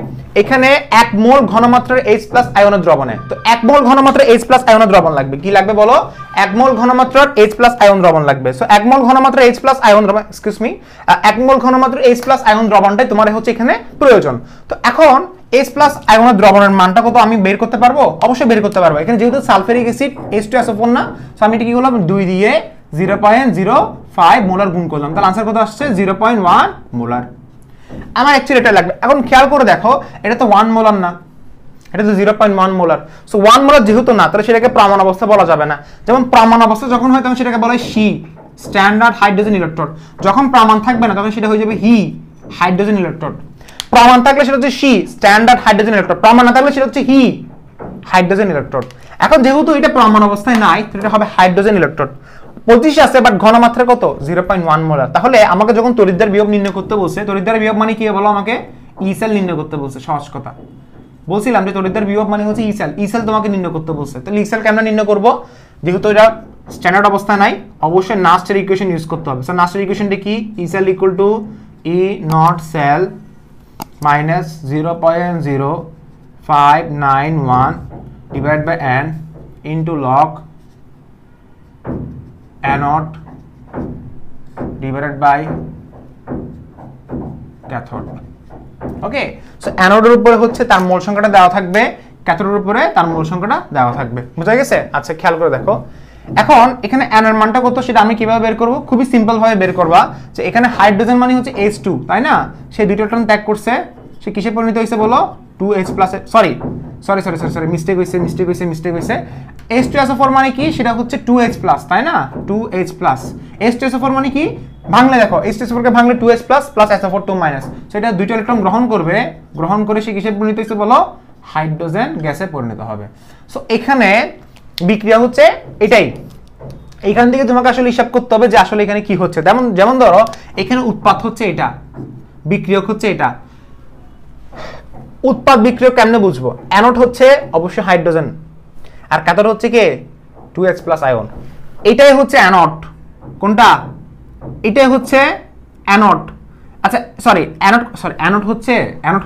এখানে 1 মোল ঘনমাত্রার H+ আয়নের দ্রবণে, তো 1 মোল ঘনমাত্রার H+ আয়নের দ্রবণ লাগবে। কি লাগবে বলো? 1 মোল ঘনমাত্রার H+ আয়ন দ্রবণ লাগবে। সো 1 মোল ঘনমাত্রার H+ আয়ন দ্রবণ, এক্সকিউজ মি, 1 মোল ঘনমাত্রার H+ আয়ন দ্রবণটাই তোমার হচ্ছে এখানে প্রয়োজন। তো এখন H+ আয়নের দ্রবণের মানটা কত আমি বের করতে পারবো? অবশ্যই বের করতে পারবো। এখানে যেহেতু সালফিউরিক অ্যাসিড H2SO4 না, সো আমি এটা কি করলাম, 2 দিয়ে 0.05 মোলার গুণ করলাম, তাহলে आंसर কত আসছে, 0.1 মোলার। আমার অ্যাকচুয়ালি এটা লাগবে। এখন খেয়াল করে দেখো, এটা তো 1 মোলার না, এটা তো 0.1 মোলার। সো 1 মোলার যেহেতু না, তাহলে সেটাকে প্রমাণ অবস্থা বলা যাবে না। যেমন প্রমাণ অবস্থা যখন হয় তখন সেটাকে বলা হয় সি, স্ট্যান্ডার্ড হাইড্রোজেন ইলেকট্রোড। যখন প্রমাণ থাকবে না তখন সেটা হয়ে যাবে হি, হাইড্রোজেন ইলেকট্রোড। প্রমাণ থাকলে সেটা হচ্ছে সি, স্ট্যান্ডার্ড হাইড্রোজেন ইলেকট্রোড। প্রমাণ না থাকলে সেটা হচ্ছে হি, হাইড্রোজেন ইলেকট্রোড। এখন যেহেতু এটা প্রমাণ অবস্থায় নাই, তাহলে এটা হবে হাইড্রোজেন ইলেকট্রোড। 25 আছে, বাট ঘনমাত্রা কত, 0.1 মোলার। তাহলে আমাকে যখন তড়িৎদ্বার বিভব নির্ণয় করতে বলছে, তড়িৎদ্বার বিভব মানে কি বলো আমাকে, ই সেল নির্ণয় করতে বলছে। সহজ কথা বলছিলাম যে তড়িৎদ্বার বিভব মানে হচ্ছে ই সেল, ই সেল তোমাকে নির্ণয় করতে বলছে। তাহলে ই সেল কেমনে নির্ণয় করব? যেহেতু এটা স্ট্যান্ডার্ড অবস্থা নাই, অবশ্যই নাস্টের ইকুয়েশন ইউজ করতে হবে। সো নাস্টের ইকুয়েশনটা কি, E cell equal to E naught cell minus 0.0591 divide by n into log anode divided by cathode। Okay, so অ্যানোডের উপরে হচ্ছে তার মোল সংখ্যাটা দেওয়া থাকবে, ক্যাথোডের উপরে তার মোল সংখ্যাটা দেওয়া থাকবে। বুঝা গেছে? আচ্ছা, খেয়াল করে দেখো, এখন এখানে অ্যানোডের মানটা কত সেটা আমি কিভাবে বের করব? খুবই সিম্পল ভাবে বের করবা, যে এখানে হাইড্রোজেন মানে হচ্ছে H2, তাই না? সে দুটো ইলেকট্রন ত্যাগ করছে, সে কিসে পরিণত হইছে বলো, 2H+, সরি মিস্টেক হইছে। H2SO4 মানে কি, সেটা হচ্ছে 2H+, তাই না? 2H+। H2SO4 মানে কি, ভাঙলে দেখো, H2SO4 কে ভাঙলে 2H+ প্লাস SO4 2-। সো এটা দুটো ইলেকট্রন গ্রহণ করে সে কিসে পরিণত হইছে বলো, হাইড্রোজেন গ্যাসে পরিণত হবে। সো এখানে বিক্রিয়া হচ্ছে এটাই। এইখান থেকে তোমাকে আসলে হিসাব করতে হবে যে আসলে এখানে কি হচ্ছে। যেমন ধরো এখানে উৎপাদ হচ্ছে এটা, বিক্রিয়ক হচ্ছে এটা। উৎপাদ বিক্রিয়ক কেমনে বুঝবো? অ্যানোড হচ্ছে অবশ্যই হাইড্রোজেন, আর ক্যাথোড হচ্ছে কি 2H+ আয়ন। এটাই হচ্ছে অ্যানোড। কোনটা? এটাই হচ্ছে অ্যানোড। আচ্ছা অ্যানোড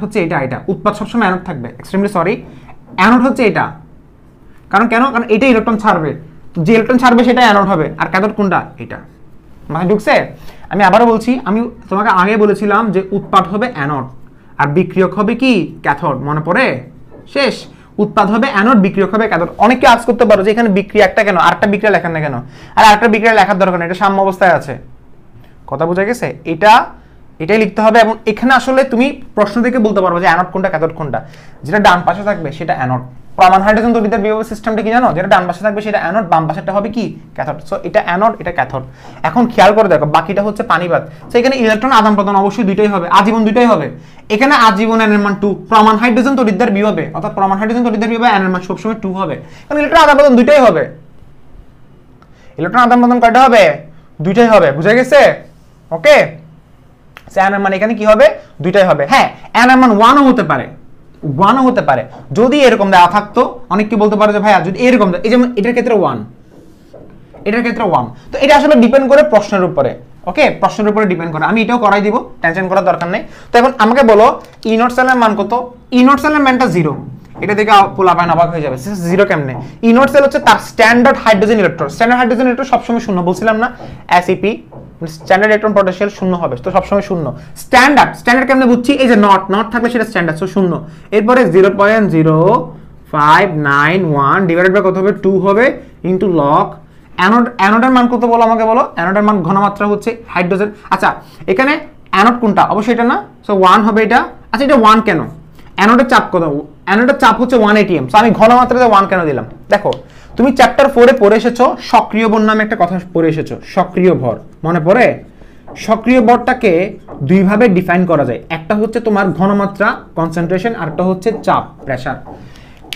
হচ্ছে এটা। উৎপাদ সবসময় অ্যানোড থাকবে, এক্সট্রিমলি সরি। অ্যানোড হচ্ছে এটা, কারণ এটা ইলেকট্রন ছাড়বে, যে ইলেকট্রন ছাড়বে সেটা অ্যানোড হবে। আর ক্যাথোড কোনটা? এটা। মাথায় ঢুকছে? আমি আবারও বলছি, আমি তোমাকে আগে বলেছিলাম যে উৎপাদ হবে অ্যানোড আর বিক্রিয়ক হবে কি, ক্যাথোড। মনে পড়ে? শেষ। উৎপাদ হবে অ্যানোড, বিক্রিয়ক হবে ক্যাথোড। অনেকে আজ করতে পারো যে এখানে বিক্রিয়া একটা কেন, আরেকটা বিক্রিয়া লেখার না কেন? আর আরেকটা বিক্রিয়া লেখার দরকার নেই, এটা সাম্য অবস্থায় আছে। কথা বোঝা গেছে? এটাই লিখতে হবে। এবং এখানে আসলে তুমি প্রশ্ন থেকে বলতে পারবে যে অ্যানোড কোনটা, ক্যাথোড কোনটা। যেটা ডান পাশে থাকবে সেটা অ্যানোড। প্রমাণ হাইড্রোজেন তড়িৎদ্বার বিভব সিস্টেমটা কি জানো? যেটা ডান পাশে থাকবে সেটা অ্যানোড, বাম পাশেরটা হবে কি, ক্যাথোড। সো এটা অ্যানোড, এটা ক্যাথোড। এখন খেয়াল করে দেখো, বাকিটা হচ্ছে পানিবাদ। সো এখানে ইলেকট্রন আদান প্রদান অবশ্যই দুইটাই হবে, আজীবন দুইটাই হবে। এখানে আজীবন n এর মান 2, প্রমাণ হাইড্রোজেন তড়িৎদ্বার বিভবে, অর্থাৎ প্রমাণ হাইড্রোজেন তড়িৎদ্বার বিভবে n এর মান সবসময় 2 হবে। কারণ ইলেকট্রন আদান প্রদান দুইটাই হবে। ইলেকট্রন আদান প্রদান কয়টা হবে? দুইটাই হবে। বুঝা গেছে? ওকে, সো n এর মান এখানে কি হবে? দুইটাই হবে। হ্যাঁ, n এর মান 1 ও হতে পারে যদি এরকম দেওয়া থাকতো। অনেকে বলতে পারে যে ভাইয়া যদি এরকম, এই যেমন এটার ক্ষেত্রে 1, তো এটা আসলে ডিপেন্ড করে প্রশ্নের উপরে। ওকে, প্রশ্নের উপরে ডিপেন্ড করে। আমি এটাও করাই দিব, টেনশন করার দরকার নেই। তো এখন আমাকে বলো ই নট সেলের মান কত? ই নট সেলের মানটা 0। এটা থেকে পোলাপাইন অবাক হয়ে যাবে, 0 কেমনে? ই নট সেল হচ্ছে তার standard hydrogen electron. Standard hydrogen electron সবসময় শূন্য, বলছিলাম না? SEP স্ট্যান্ডার্ড ইলেকট্রন পটেনশিয়াল 0 হবে, তো সবসময় 0। স্ট্যান্ডার্ড কেমনে বুঝছি? এই যে নট থাকলে সেটা স্ট্যান্ডার্ড, সো 0। এরপরে 0.0591 ডিভাইডেড বাই কত হবে? 2 হবে ইনটু লগ অ্যানোডের মান কত বলো আমাকে, বলো। অ্যানোডের মান ঘনমাত্রা হচ্ছে হাইড্রোজেন। আচ্ছা, এখানে অ্যানোড কোনটা? অবশ্যই এটা না, সো 1 হবে এটা। আচ্ছা, এটা 1 কেন? অ্যানোডের চাপ কত? অ্যানোডের চাপ হচ্ছে 1 atm। সো আমি ঘনমাত্রাতে 1 কেন দিলাম? দেখো, তুমি চ্যাপ্টার 4 এ পড়ে এসেছো সক্রিয় ভর নামে একটা কথা পড়ে এসেছো, সক্রিয় ভর। মনে পড়ে? সক্রিয় বলটাকে দুইভাবে ডিফাইন করা যায়, একটা হচ্ছে তোমার ঘনমাত্রা কনসেন্ট্রেশন, আর একটা হচ্ছে চাপ প্রেসার।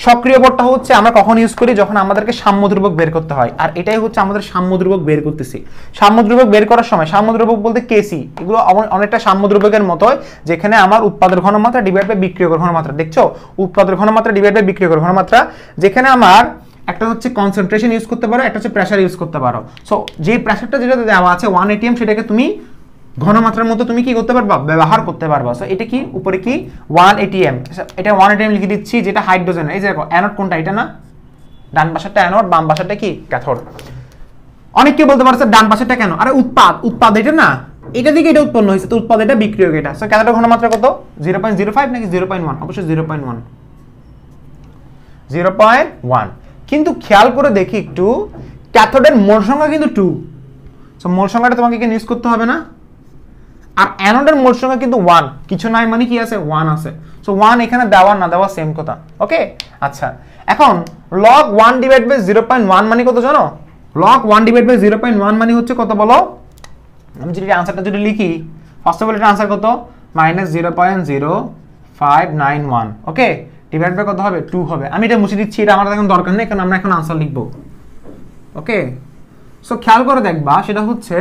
সক্রিয় বলটা হচ্ছে আমরা কখন ইউজ করি, যখন আমাদেরকে সাম্য ধ্রুবক বের করতে হয়, আর এটাই হচ্ছে আমাদের সাম্য ধ্রুবক বের করতেছি। সাম্য ধ্রুবক বের করার সময়, সাম্য ধ্রুবক বলতে কেসি, এগুলো অনেকটা সাম্য ধ্রুবকের মতোই, যেখানে আমার উৎপাদের ঘনমাত্রা ডিভাইড বাই বিক্রিয়কের ঘনমাত্রা, দেখছো উৎপাদের ঘনমাত্রা ডিভাইড বাই বিক্রিয়কের ঘনমাত্রা, যেখানে আমার একটা হচ্ছে কনসেন্ট্রেশন ইউজ করতে পারো, একটা হচ্ছে প্রেসার ইউজ করতে পারো। সো যে প্রেসারটা যেটা দেওয়া আছে 1 atm, সেটাকে তুমি ঘনমাত্রার মতো তুমি কি করতে পারবা, ব্যবহার করতে পারবা। সো এটা কি উপরে কি 1 atm, এটা 1 atm লিখে দিচ্ছি, যেটা হাইড্রোজেন। এই যে দেখো অ্যানোড কোনটা, এটা না, ডান পাশেরটা অ্যানোড, বাম পাশেরটা কি ক্যাথোড। অনেক কেউ বলতে পারছে ডান পাশেরটা কেন, আরে উৎপাদ এটা না, এটা থেকে এটা উৎপন্ন হয়েছে, তো উৎপাদ এটা, বিক্রিয়ক এটা। সো ক্যাথোডের ঘনমাত্রা কত, 0.05 নাকি 0.1, অবশ্যই 0.1, 0.1। কিন্তু খেয়াল করে দেখি একটু, ক্যাথোডের মোল সংখ্যা কিন্তু 2, সো মোল সংখ্যাটা তোমাকে কি ইউজ করতে হবে না, আর অ্যানোডের মোল সংখ্যা কিন্তু 1, কিছু নাই মানে কি আছে, 1 আছে। সো 1 এখানে দেওয়া না দেওয়া সেম কথা, ওকে। আচ্ছা, এখন log 1 ডিভাইড বাই 0.1 মানে কত জানো, log 1 ডিভাইড বাই 0.1 মানে হচ্ছে কত বলো, আমি যদি আনসারটা যদি লিখি, ফার্স্ট অফ অল এটা আনসার কত, -0.0591, ওকে, ডিভাইড বাই কত হবে, 2 হবে। আমি এটা মুছে দিচ্ছি, এটা আমার এখন দরকার নেই, কারণ আমরা এখন আনসার লিখবো, ওকে। সো খেয়াল করে দেখবা, সেটা হচ্ছে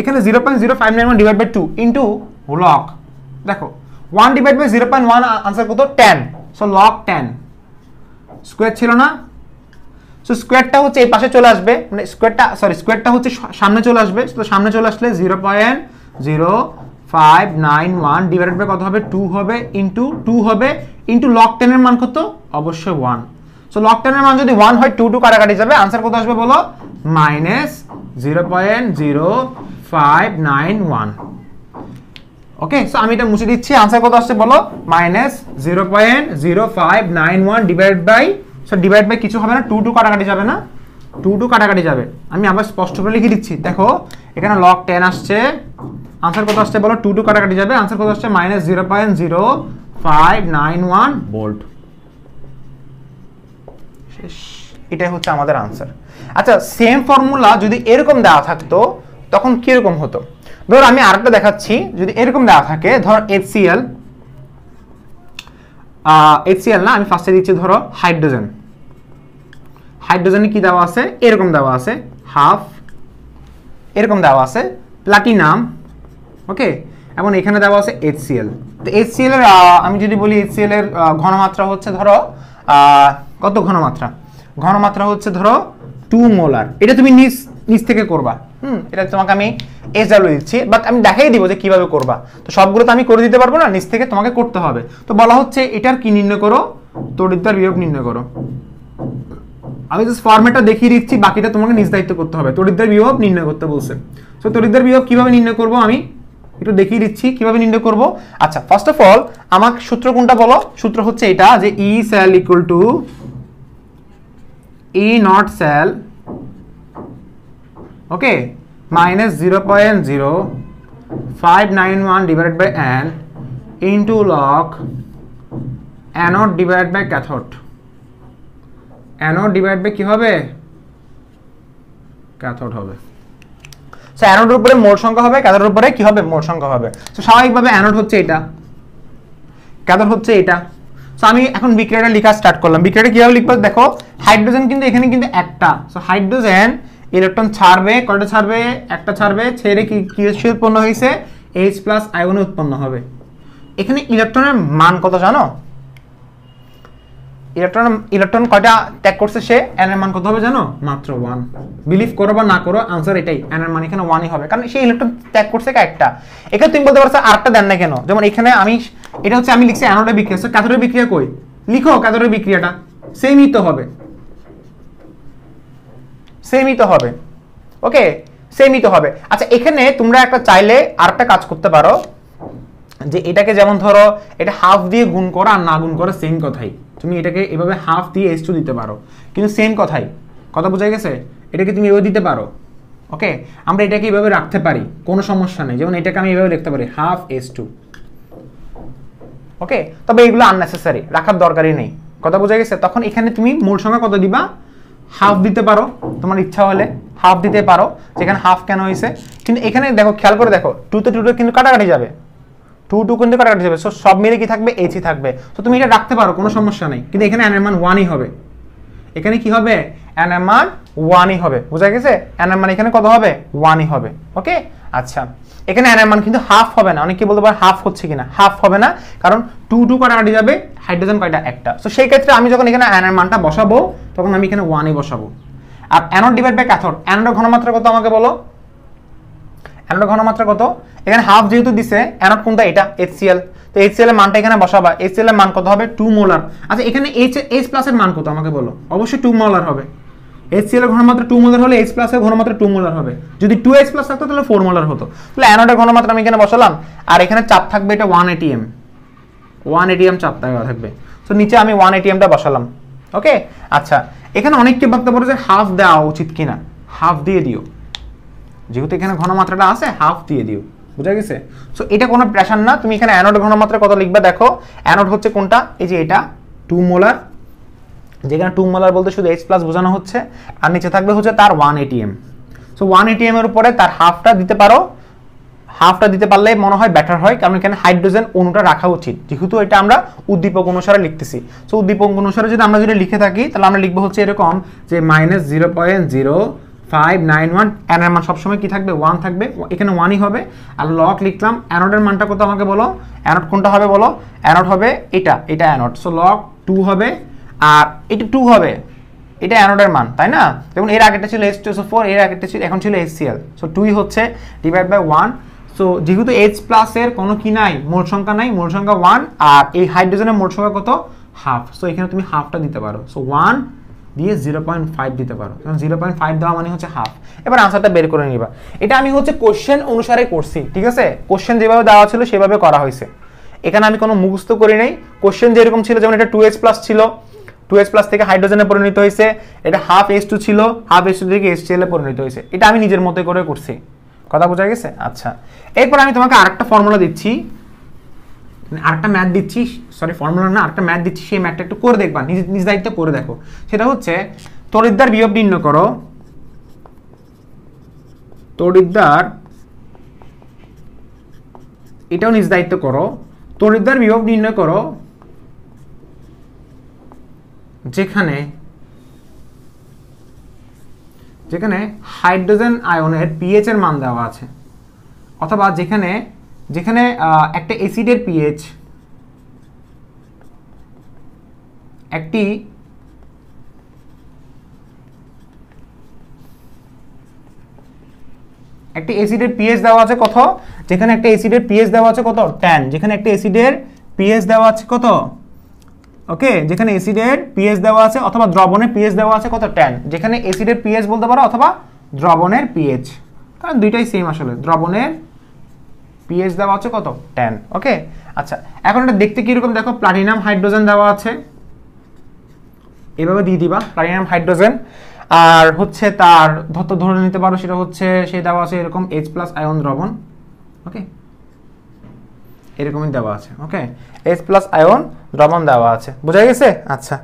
এখানে 0.0591 ডিভাইড বাই 2 ইনটু লগ, দেখো 1 ডিভাইড বাই 0.1 আনসার কত, 10, সো লগ 10, স্কয়ার ছিল না, সো স্কয়ারটা হচ্ছে এই পাশে চলে আসবে, মানে স্কয়ারটা হচ্ছে সামনে চলে আসবে, তো সামনে চলে আসলে 0.0591 ডিভাইডেড বাই কত হবে, 2 হবে, ইনটু 2 হবে, ইনটু লগ 10 এর মান কত, অবশ্যই 1। সো লগ 10 এর মান যদি 1 হয়, 2 কাটাকাটি যাবে, আনসার কত আসবে বলো, -0.0591, ওকে। সো আমি এটা মুছে দিচ্ছি, আনসার কত আসছে বলো, -0.0591 divide by, so divide by কিছু হবে না, 2 কাটাকাটি যাবে না, 2 কাটাকাটি যাবে। আমি আবার স্পষ্ট করে লিখে দিচ্ছি, দেখো এখানে log 10 আসছে, আনসার কত আসছে বলো, 2 কাটাকাটি যাবে, আনসার কত আসছে, -0.0591 ভোল্ট। শেষ, এটাই হচ্ছে আমাদের আনসার। আচ্ছা, সেম ফর্মুলা যদি এরকম দেওয়া থাকতো তখন কিরকম হতো, ধর আমি আরেকটা দেখাচ্ছি, যদি এরকম দেওয়া থাকে, ধর HCl না, আমি ফার্স্টে দিচ্ছি ধরো হাইড্রোজেনে কি দেওয়া আছে, এরকম দেওয়া আছে হাফ, এরকম দেওয়া আছে প্লাটিনাম, ওকে, এবং এখানে দেওয়া আছে HCl। তো HCl এর আমি যদি বলি HCl এর ঘনমাত্রা হচ্ছে ধরো কত, ঘনমাত্রা হচ্ছে ধরো 2 মোলার। এটা তুমি নিচ থেকে করবা, এটা তোমাকে আমি SW দিচ্ছি, বাট আমি দেখাই দিব যে কিভাবে করবা। তো সবগুলো তো আমি করে দিতে পারবো না, নিচ থেকে তোমাকে করতে হবে। তো বলা হচ্ছে এটার কি নির্ণয় করো, তড়িৎদ্বার বিভব নির্ণয় করো। আমি জাস্ট ফরম্যাটটা দেখিয়ে দিচ্ছি, বাকিটা তোমাকে নিজ দায়িত্ব করতে হবে। তড়িৎদ্বার বিভব নির্ণয় করতে বলছে, সো তড়িৎদ্বার বিভব কিভাবে নির্ণয় করব আমি একটু দেখিয়ে দিচ্ছি কিভাবে নির্ণয় করব। আচ্ছা, ফার্স্ট অফ অল আমাকে সূত্র কোনটা বলো, সূত্র হচ্ছে এটা, যে E cell equal to E not cell, okay, -0.0591 divided by n into log anode divided by cathode. Anode divide by কি হবে, ক্যাথোড হবে। সো অ্যানোডের উপরে মোল সংখ্যা হবে, ক্যাথোডের উপরে কি হবে, মোল সংখ্যা হবে। সো স্বাভাবিকভাবে অ্যানোড হচ্ছে এটা, ক্যাথোড হচ্ছে এটা। সো আমি এখন বিক্রিয়াটা লেখা স্টার্ট করলাম। বিক্রিয়াটা কিভাবে লিখবো দেখো, হাইড্রোজেন কিন্তু এখানে কিন্তু একটা, সো হাইড্রোজেন ইলেকট্রন ছাড়বে, কয়টা ছাড়বে, একটা ছাড়বে, ছেড়ে কি উৎপন্ন হয়েছে, H+ আয়ন উৎপন্ন হবে। এখানে ইলেকট্রনের মান কত জানো, ইলেকট্রন কয়টা ত্যাগ করছে সে, n এর মান কত হবে জানো, মাত্র 1। বিলিভ করো বা না করো, আনসার এটাই, n এর মান এখানে 1ই হবে, কারণ সে ইলেকট্রন ত্যাগ করছে একটা। এখানে তুমি বলতে পারছো আরেকটা দেন না কেন, যেমন এখানে আমি এটা হচ্ছে আমি লিখছি অ্যানোডের বিক্রিয়া, সো ক্যাথোডের বিক্রিয়া কই, লিখো ক্যাথোডের বিক্রিয়াটা, সেমই তো হবে, ওকে, সেমই তো হবে। আচ্ছা, এখানে তোমরা একটা চাইলে আরেকটা কাজ করতে পারো, যে এটাকে যেমন ধরো এটা হাফ দিয়ে গুণ করা আর না গুণ করা সেম কথাই, তুমি এটাকে এভাবে হাফ দিয়ে H2 দিতে পারো, কিন্তু সেম কথাই, কথা বোঝা গেছে, এটাকে তুমি এভাবে দিতে পারো, ওকে। আমরা এটাকে এভাবে রাখতে পারি, কোনো সমস্যা নেই, যেমন এটাকে আমি এভাবে লিখতে পারি হাফ H2, ওকে। তবে এগুলো আননেসেসারি, রাখার দরকারই নেই, কথা বোঝা গেছে। তখন এখানে তুমি মূল সংখ্যা কত দিবা, হাফ দিতে পারো তোমার ইচ্ছা হলে, হাফ দিতে পারো, যেখানে হাফ কেন হয়েছে, কিন্তু এখানে দেখো খেয়াল করে দেখো 2 তে 2 কিন্তু কাটাকাটি যাবে, 2 কিন্তু কাটাকাটি যাবে, সো সব মিলে কি থাকবে, এইচই থাকবে। তো তুমি এটা রাখতে পারো, কোনো সমস্যা নেই, কিন্তু এখানে n এর মান 1ই হবে, এখানে কি হবে, n এর মান 1ই হবে, বুঝা গেছে, n এর মান এখানে কত হবে, 1ই হবে। ওকে, আচ্ছা এখানে n এর মান কিন্তু হাফ হবে না, অনেকে বলতে পারে হাফ হচ্ছে কিনা, হাফ হবে না, কারণ 2 কাটাকাটি যাবে, হাইড্রোজেন কয়টা, একটা। সো সেই ক্ষেত্রে আমি যখন এখানে n এর মানটা বসাবো তখন আমি এখানে 1ই বসাবো। আর অ্যানোড ডিভাইড বাই ক্যাথোড, অ্যানোডের ঘনমাত্রা কত আমাকে বলো, অ্যানোডের ঘনমাত্রা কত, এখানে হাফ যেহেতু দিছে, অ্যানোড কোনটা, এটা HCl, তো HCl এর মানটা এখানে বসাবা, HCl এর মান কত হবে, 2 মোলার। আচ্ছা এখানে H প্লাস এর মান কত আমাকে বলো, অবশ্যই 2 মোলার হবে, HCl এর ঘনমাত্রা 2 মোলার হলে H প্লাস এর ঘনমাত্রা 2 মোলার হবে, যদি 2H প্লাস থাকতো তাহলে 4 মোলার হতো। তাহলে অ্যানোডের ঘনমাত্রা আমি এখানে বসালাম, আর এখানে চাপ থাকবে এটা 1 atm, 1 atm চাপ থাকবে, তো নিচে আমি 1 atm টা বসালাম। ওকে, আচ্ছা এখানে অনেককে ভাবতে পারো যে হাফ দেওয়া উচিত কিনা, হাফ দিয়ে দিও, যেহেতু এখানে ঘনমাত্রাটা আছে হাফ দিয়ে দিও, বুঝা গেছে। সো এটা কোনো প্রেশার না, তুমি এখানে অ্যানোডের ঘনমাত্রা কত লিখবে দেখো, অ্যানোড হচ্ছে কোনটা, এই যে এটা 2 মোলার, যেখানে 2 মোলার বলতে শুধু H প্লাস বোঝানো হচ্ছে, আর নিচে থাকবে হচ্ছে তার 1 atm। সো 1 atm এর উপরে তার হাফটা দিতে পারো, হাফটা দিতে পারলে মনে হয় বেটার হয়, কারণ এখানে হাইড্রোজেন অণুটা রাখা উচিত, যেহেতু এটা আমরা উদ্দীপক অনুসারে লিখতেছি। সো উদ্দীপক অনুসারে যদি আমরা যদি লিখে থাকি তাহলে আমরা লিখবো হচ্ছে এরকম যে -0.0591, n এর মান সবসময় কি থাকবে, 1 থাকবে, এখানে 1ই হবে। আর লগ লিখলাম, অ্যানোডের মানটা কত আমাকে বলো, অ্যানোড কোনটা হবে বলো, অ্যানোড হবে এটা, এটা অ্যানোড, সো লগ 2 হবে, আর এটা 2 হবে, এটা অ্যানোডের মান, তাই না, যেমন এর আগেরটা ছিল H2SO4, এর আগেরটা ছিল, এখন ছিল HCl, সো 2ই হচ্ছে ডিভাইড বাই 1। সো যেহেতু H প্লাস এর কোনো কি নাই, মোল সংখ্যা নাই, মোল সংখ্যা 1, আর এই হাইড্রোজেনের মোল সংখ্যা কত, হাফ, সো এখানে তুমি হাফটা দিতে পারো, সো 1 দিয়ে 0.5 দিতে পারো, কারণ 0.5 দেওয়া মানে হচ্ছে হাফ। এবার আনসারটা বের করে নিবা, এটা আমি হচ্ছে কোশ্চেন অনুসারে করছি, ঠিক আছে, কোশ্চেন যেভাবে দেওয়া ছিল সেভাবে করা হয়েছে, এখানে আমি কোনো মুখস্থ করি নাই, কোশ্চেন যেরকম ছিল, যেমন এটা 2H প্লাস ছিল, 2H প্লাস থেকে হাইড্রোজেনে পরিণত হয়েছে, এটা হাফ H2 ছিল, হাফ H2 থেকে HCl এ পরিণত হয়েছে, এটা আমি নিজের মতো করে করছি, কথা বোঝা গেছে। আচ্ছা এরপর আমি তোমাকে আরেকটা ফর্মুলা দিচ্ছি, আরেকটা ম্যাথ দিচ্ছি, সরি ফর্মুলা না, আরেকটা ম্যাথ দিচ্ছি, সেই ম্যাথটা একটু করে দেখবা, নিজ দায়িত্ব করে দেখো। সেটা হচ্ছে তড়িৎদ্বার বিভব নির্ণয় করো, তড়িৎদ্বার, এটাও নিজ দায়িত্ব করো, তড়িৎদ্বার বিভব নির্ণয় করো যেখানে যেখানে হাইড্রোজেন আয়নের পিএইচ এর মান দেওয়া আছে, অথবা যেখানে যেখানে একটা অ্যাসিডের পিএইচ, একটি অ্যাসিডের পিএইচ দেওয়া আছে কত, যেখানে একটা অ্যাসিডের পিএইচ দেওয়া আছে কত, 10, যেখানে একটা অ্যাসিডের পিএইচ দেওয়া আছে কত, ওকে, যেখানে অ্যাসিডের পিএইচ দেওয়া আছে অথবা দ্রবণের পিএইচ দেওয়া আছে কত, 10, যেখানে অ্যাসিডের পিএইচ বলতে পারো অথবা দ্রবণের পিএইচ, কারণ দুইটাই সেম আসলে, দ্রবণের পিএইচ দেওয়া আছে কত, 10। ওকে, আচ্ছা এখন এটা দেখতে কিরকম দেখো, প্লাটিনাম হাইড্রোজেন দেওয়া আছে, এভাবে দিয়ে দিবা প্লাটিনাম হাইড্রোজেন, আর হচ্ছে তার ধরে নিতে পারো সেটা হচ্ছে সে দেওয়া আছে এরকম H প্লাস আয়ন দ্রবণ, ওকে, এরকমই দেওয়া আছে, ওকে, H প্লাস আয়ন দ্রবণ দেওয়া আছে, বোঝা গেছে। আচ্ছা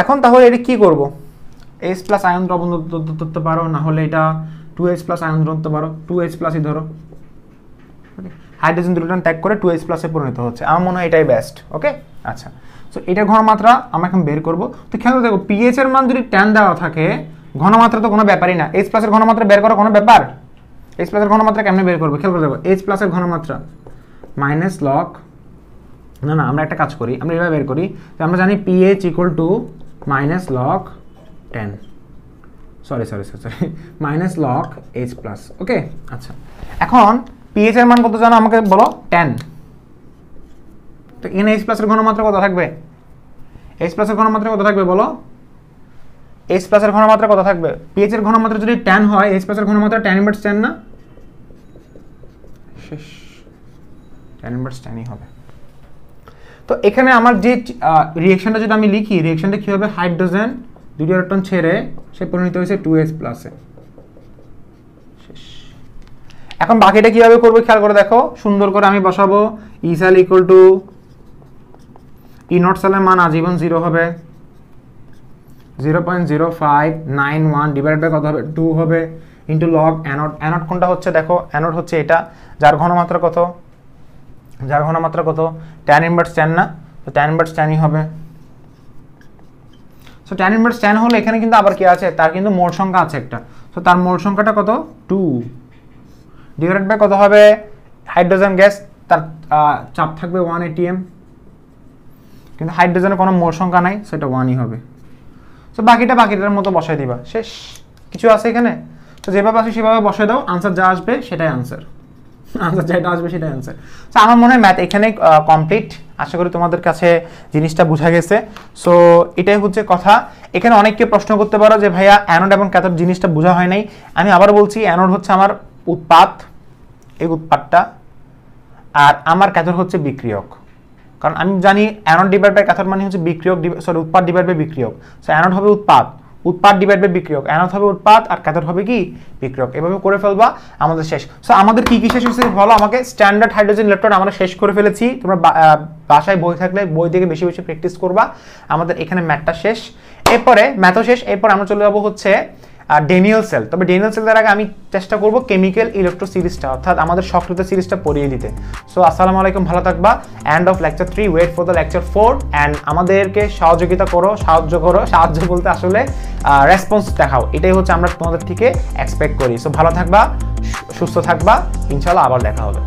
এখন তাহলে এটা কি করব, H প্লাস আয়ন দ্রবণ ধরতে পারো, না হলে এটা 2H প্লাস আয়ন ধরতে পারো, 2H প্লাসই ধরো, ওকে, হাইড্রোজেন দুটো ত্যাগ করে 2H প্লাসে পরিণত হচ্ছে, আমার মনে হয় এটাই বেস্ট। ওকে, আচ্ছা সো এটার ঘনমাত্রা আমরা এখন বের করব। তো খেয়াল দেখো পিএইচ এর মান যদি 10 দেওয়া থাকে, ঘনমাত্রা তো কোনো ব্যাপারই না, H প্লাসের ঘনমাত্রা বের করা কোনো ব্যাপার, H প্লাসের ঘনমাত্রা কেমনে বের করব, খেয়াল করে দেখো, H প্লাসের ঘনমাত্রা মাইনাস লগ, না আমরা একটা কাজ করি, আমরা এভাবে বের করি যে আমরা জানি pH equal to minus log 10, sorry minus log H plus. Okay, আচ্ছা এখন পিএইচ এর মান কত জানো আমাকে বলো, 10, তো এখানে H প্লাসের ঘনমাত্রা কত থাকবে, H প্লাসের ঘনমাত্রা কত থাকবে বলো, H প্লাসের ঘনমাত্রা কত থাকবে, পিএইচ এর ঘনমাত্রা যদি 10 হয়, H প্লাসের ঘনমাত্রা 10 ইনভার্স 10 না, শেষ, 10 ইনভার্স 10ই হবে। তো এখানে আমার যে রিঅ্যাকশনটা যদি আমি লিখি, রিঅ্যাকশনটা কি হবে, হাইড্রোজেন দুটি ইলেকট্রন ছেড়ে সে পরিণত হয়েছে 2H প্লাসে, শেষ। এখন বাকিটা কিভাবে করব খেয়াল করে দেখো, সুন্দর করে আমি বসাবো E sell equal to E not সেলের মান আজীবন 0 হবে, 0.0591 ডিভাইডেড বাই কত হবে, 2 হবে, ইন্টু লগ অ্যানোড। অ্যানোড কোনটা হচ্ছে দেখো, অ্যানোড হচ্ছে এটা, যার ঘনমাত্রা কত, যার ঘনমাত্রা কত tan ইনভার্স tan না, তো tan ইনভার্স tanই হবে। সো tan ইনভার্স tan হলে এখানে কিন্তু আবার কি আছে, তার কিন্তু মোল সংখ্যা আছে একটা, সো তার মোল সংখ্যাটা কত 2 ডিভাইডেড বাই কত হবে হাইড্রোজেন গ্যাস, তার চাপ থাকবে 1 atm, কিন্তু হাইড্রোজেনের কোনো মোল সংখ্যা নাই, সেটা 1ই হবে। সো বাকিটার মতো বসাই দিবা, শেষ। কিছু আছে এখানে, তো যেভাবে আছে সেভাবে বসাই দাও, আনসার যা আসবে সেটাই আনসার, আনসার যেটা আসবে সেটাই আনসার। সো আমার মনে হয় ম্যাথ এখানে কমপ্লিট। আশা করি তোমাদের কাছে জিনিসটা বোঝা গেছে। সো এটাই হচ্ছে কথা। এখানে অনেককে প্রশ্ন করতে পারো যে ভাইয়া অ্যানোড এবং ক্যাথোড জিনিসটা বোঝা হয় নাই। আমি আবার বলছি, অ্যানোড হচ্ছে আমার উৎপাদ, এই উৎপাদটা, আর আমার ক্যাথোড হচ্ছে বিক্রিয়ক। কারণ আমি জানি অ্যানোড ডিভাইড বাই ক্যাথোড মানে হচ্ছে বিক্রিয়ক, সরি উৎপাদ ডিভাইড বাই বিক্রিয়ক। সো অ্যানোড হবে উৎপাদ, উৎপাদ ডিভাইড বাই বিক্রিয়ক, অ্যানোড হবে উৎপাদ আর ক্যাথোড হবে কি বিক্রিয়ক। এভাবে করে ফেলবা, আমাদের শেষ। সো আমাদের কি কি শেষ হয়েছে বলো আমাকে। স্ট্যান্ডার্ড হাইড্রোজেন ইলেকট্রন আমরা শেষ করে ফেলেছি। তোমরা বাসায় বই থাকলে বই থেকে বেশি বেশি প্র্যাকটিস করবা। আমাদের এখানে ম্যাথটা শেষ, এরপরে ম্যাথও শেষ। এরপর আমরা চলে যাবো হচ্ছে ডেনিয়েল সেল। তবে ডেনিয়েল সেল দেওয়ার আগে আমি চেষ্টা করবো কেমিক্যাল ইলেকট্রো সিরিজটা, অর্থাৎ আমাদের সক্রিয় সিরিজটা পড়িয়ে দিতে। সো আসসালামু আলাইকুম, ভালো থাকবা। End of lecture 3, wait for the lecture 4 and আমাদেরকে সহযোগিতা করো, সাহায্য বলতে আসলে রেসপন্স দেখাও, এটাই হচ্ছে আমরা তোমাদের থেকে এক্সপেক্ট করি। সো ভালো থাকবা, সুস্থ থাকবা, ইনশাআল্লাহ আবার দেখা হবে।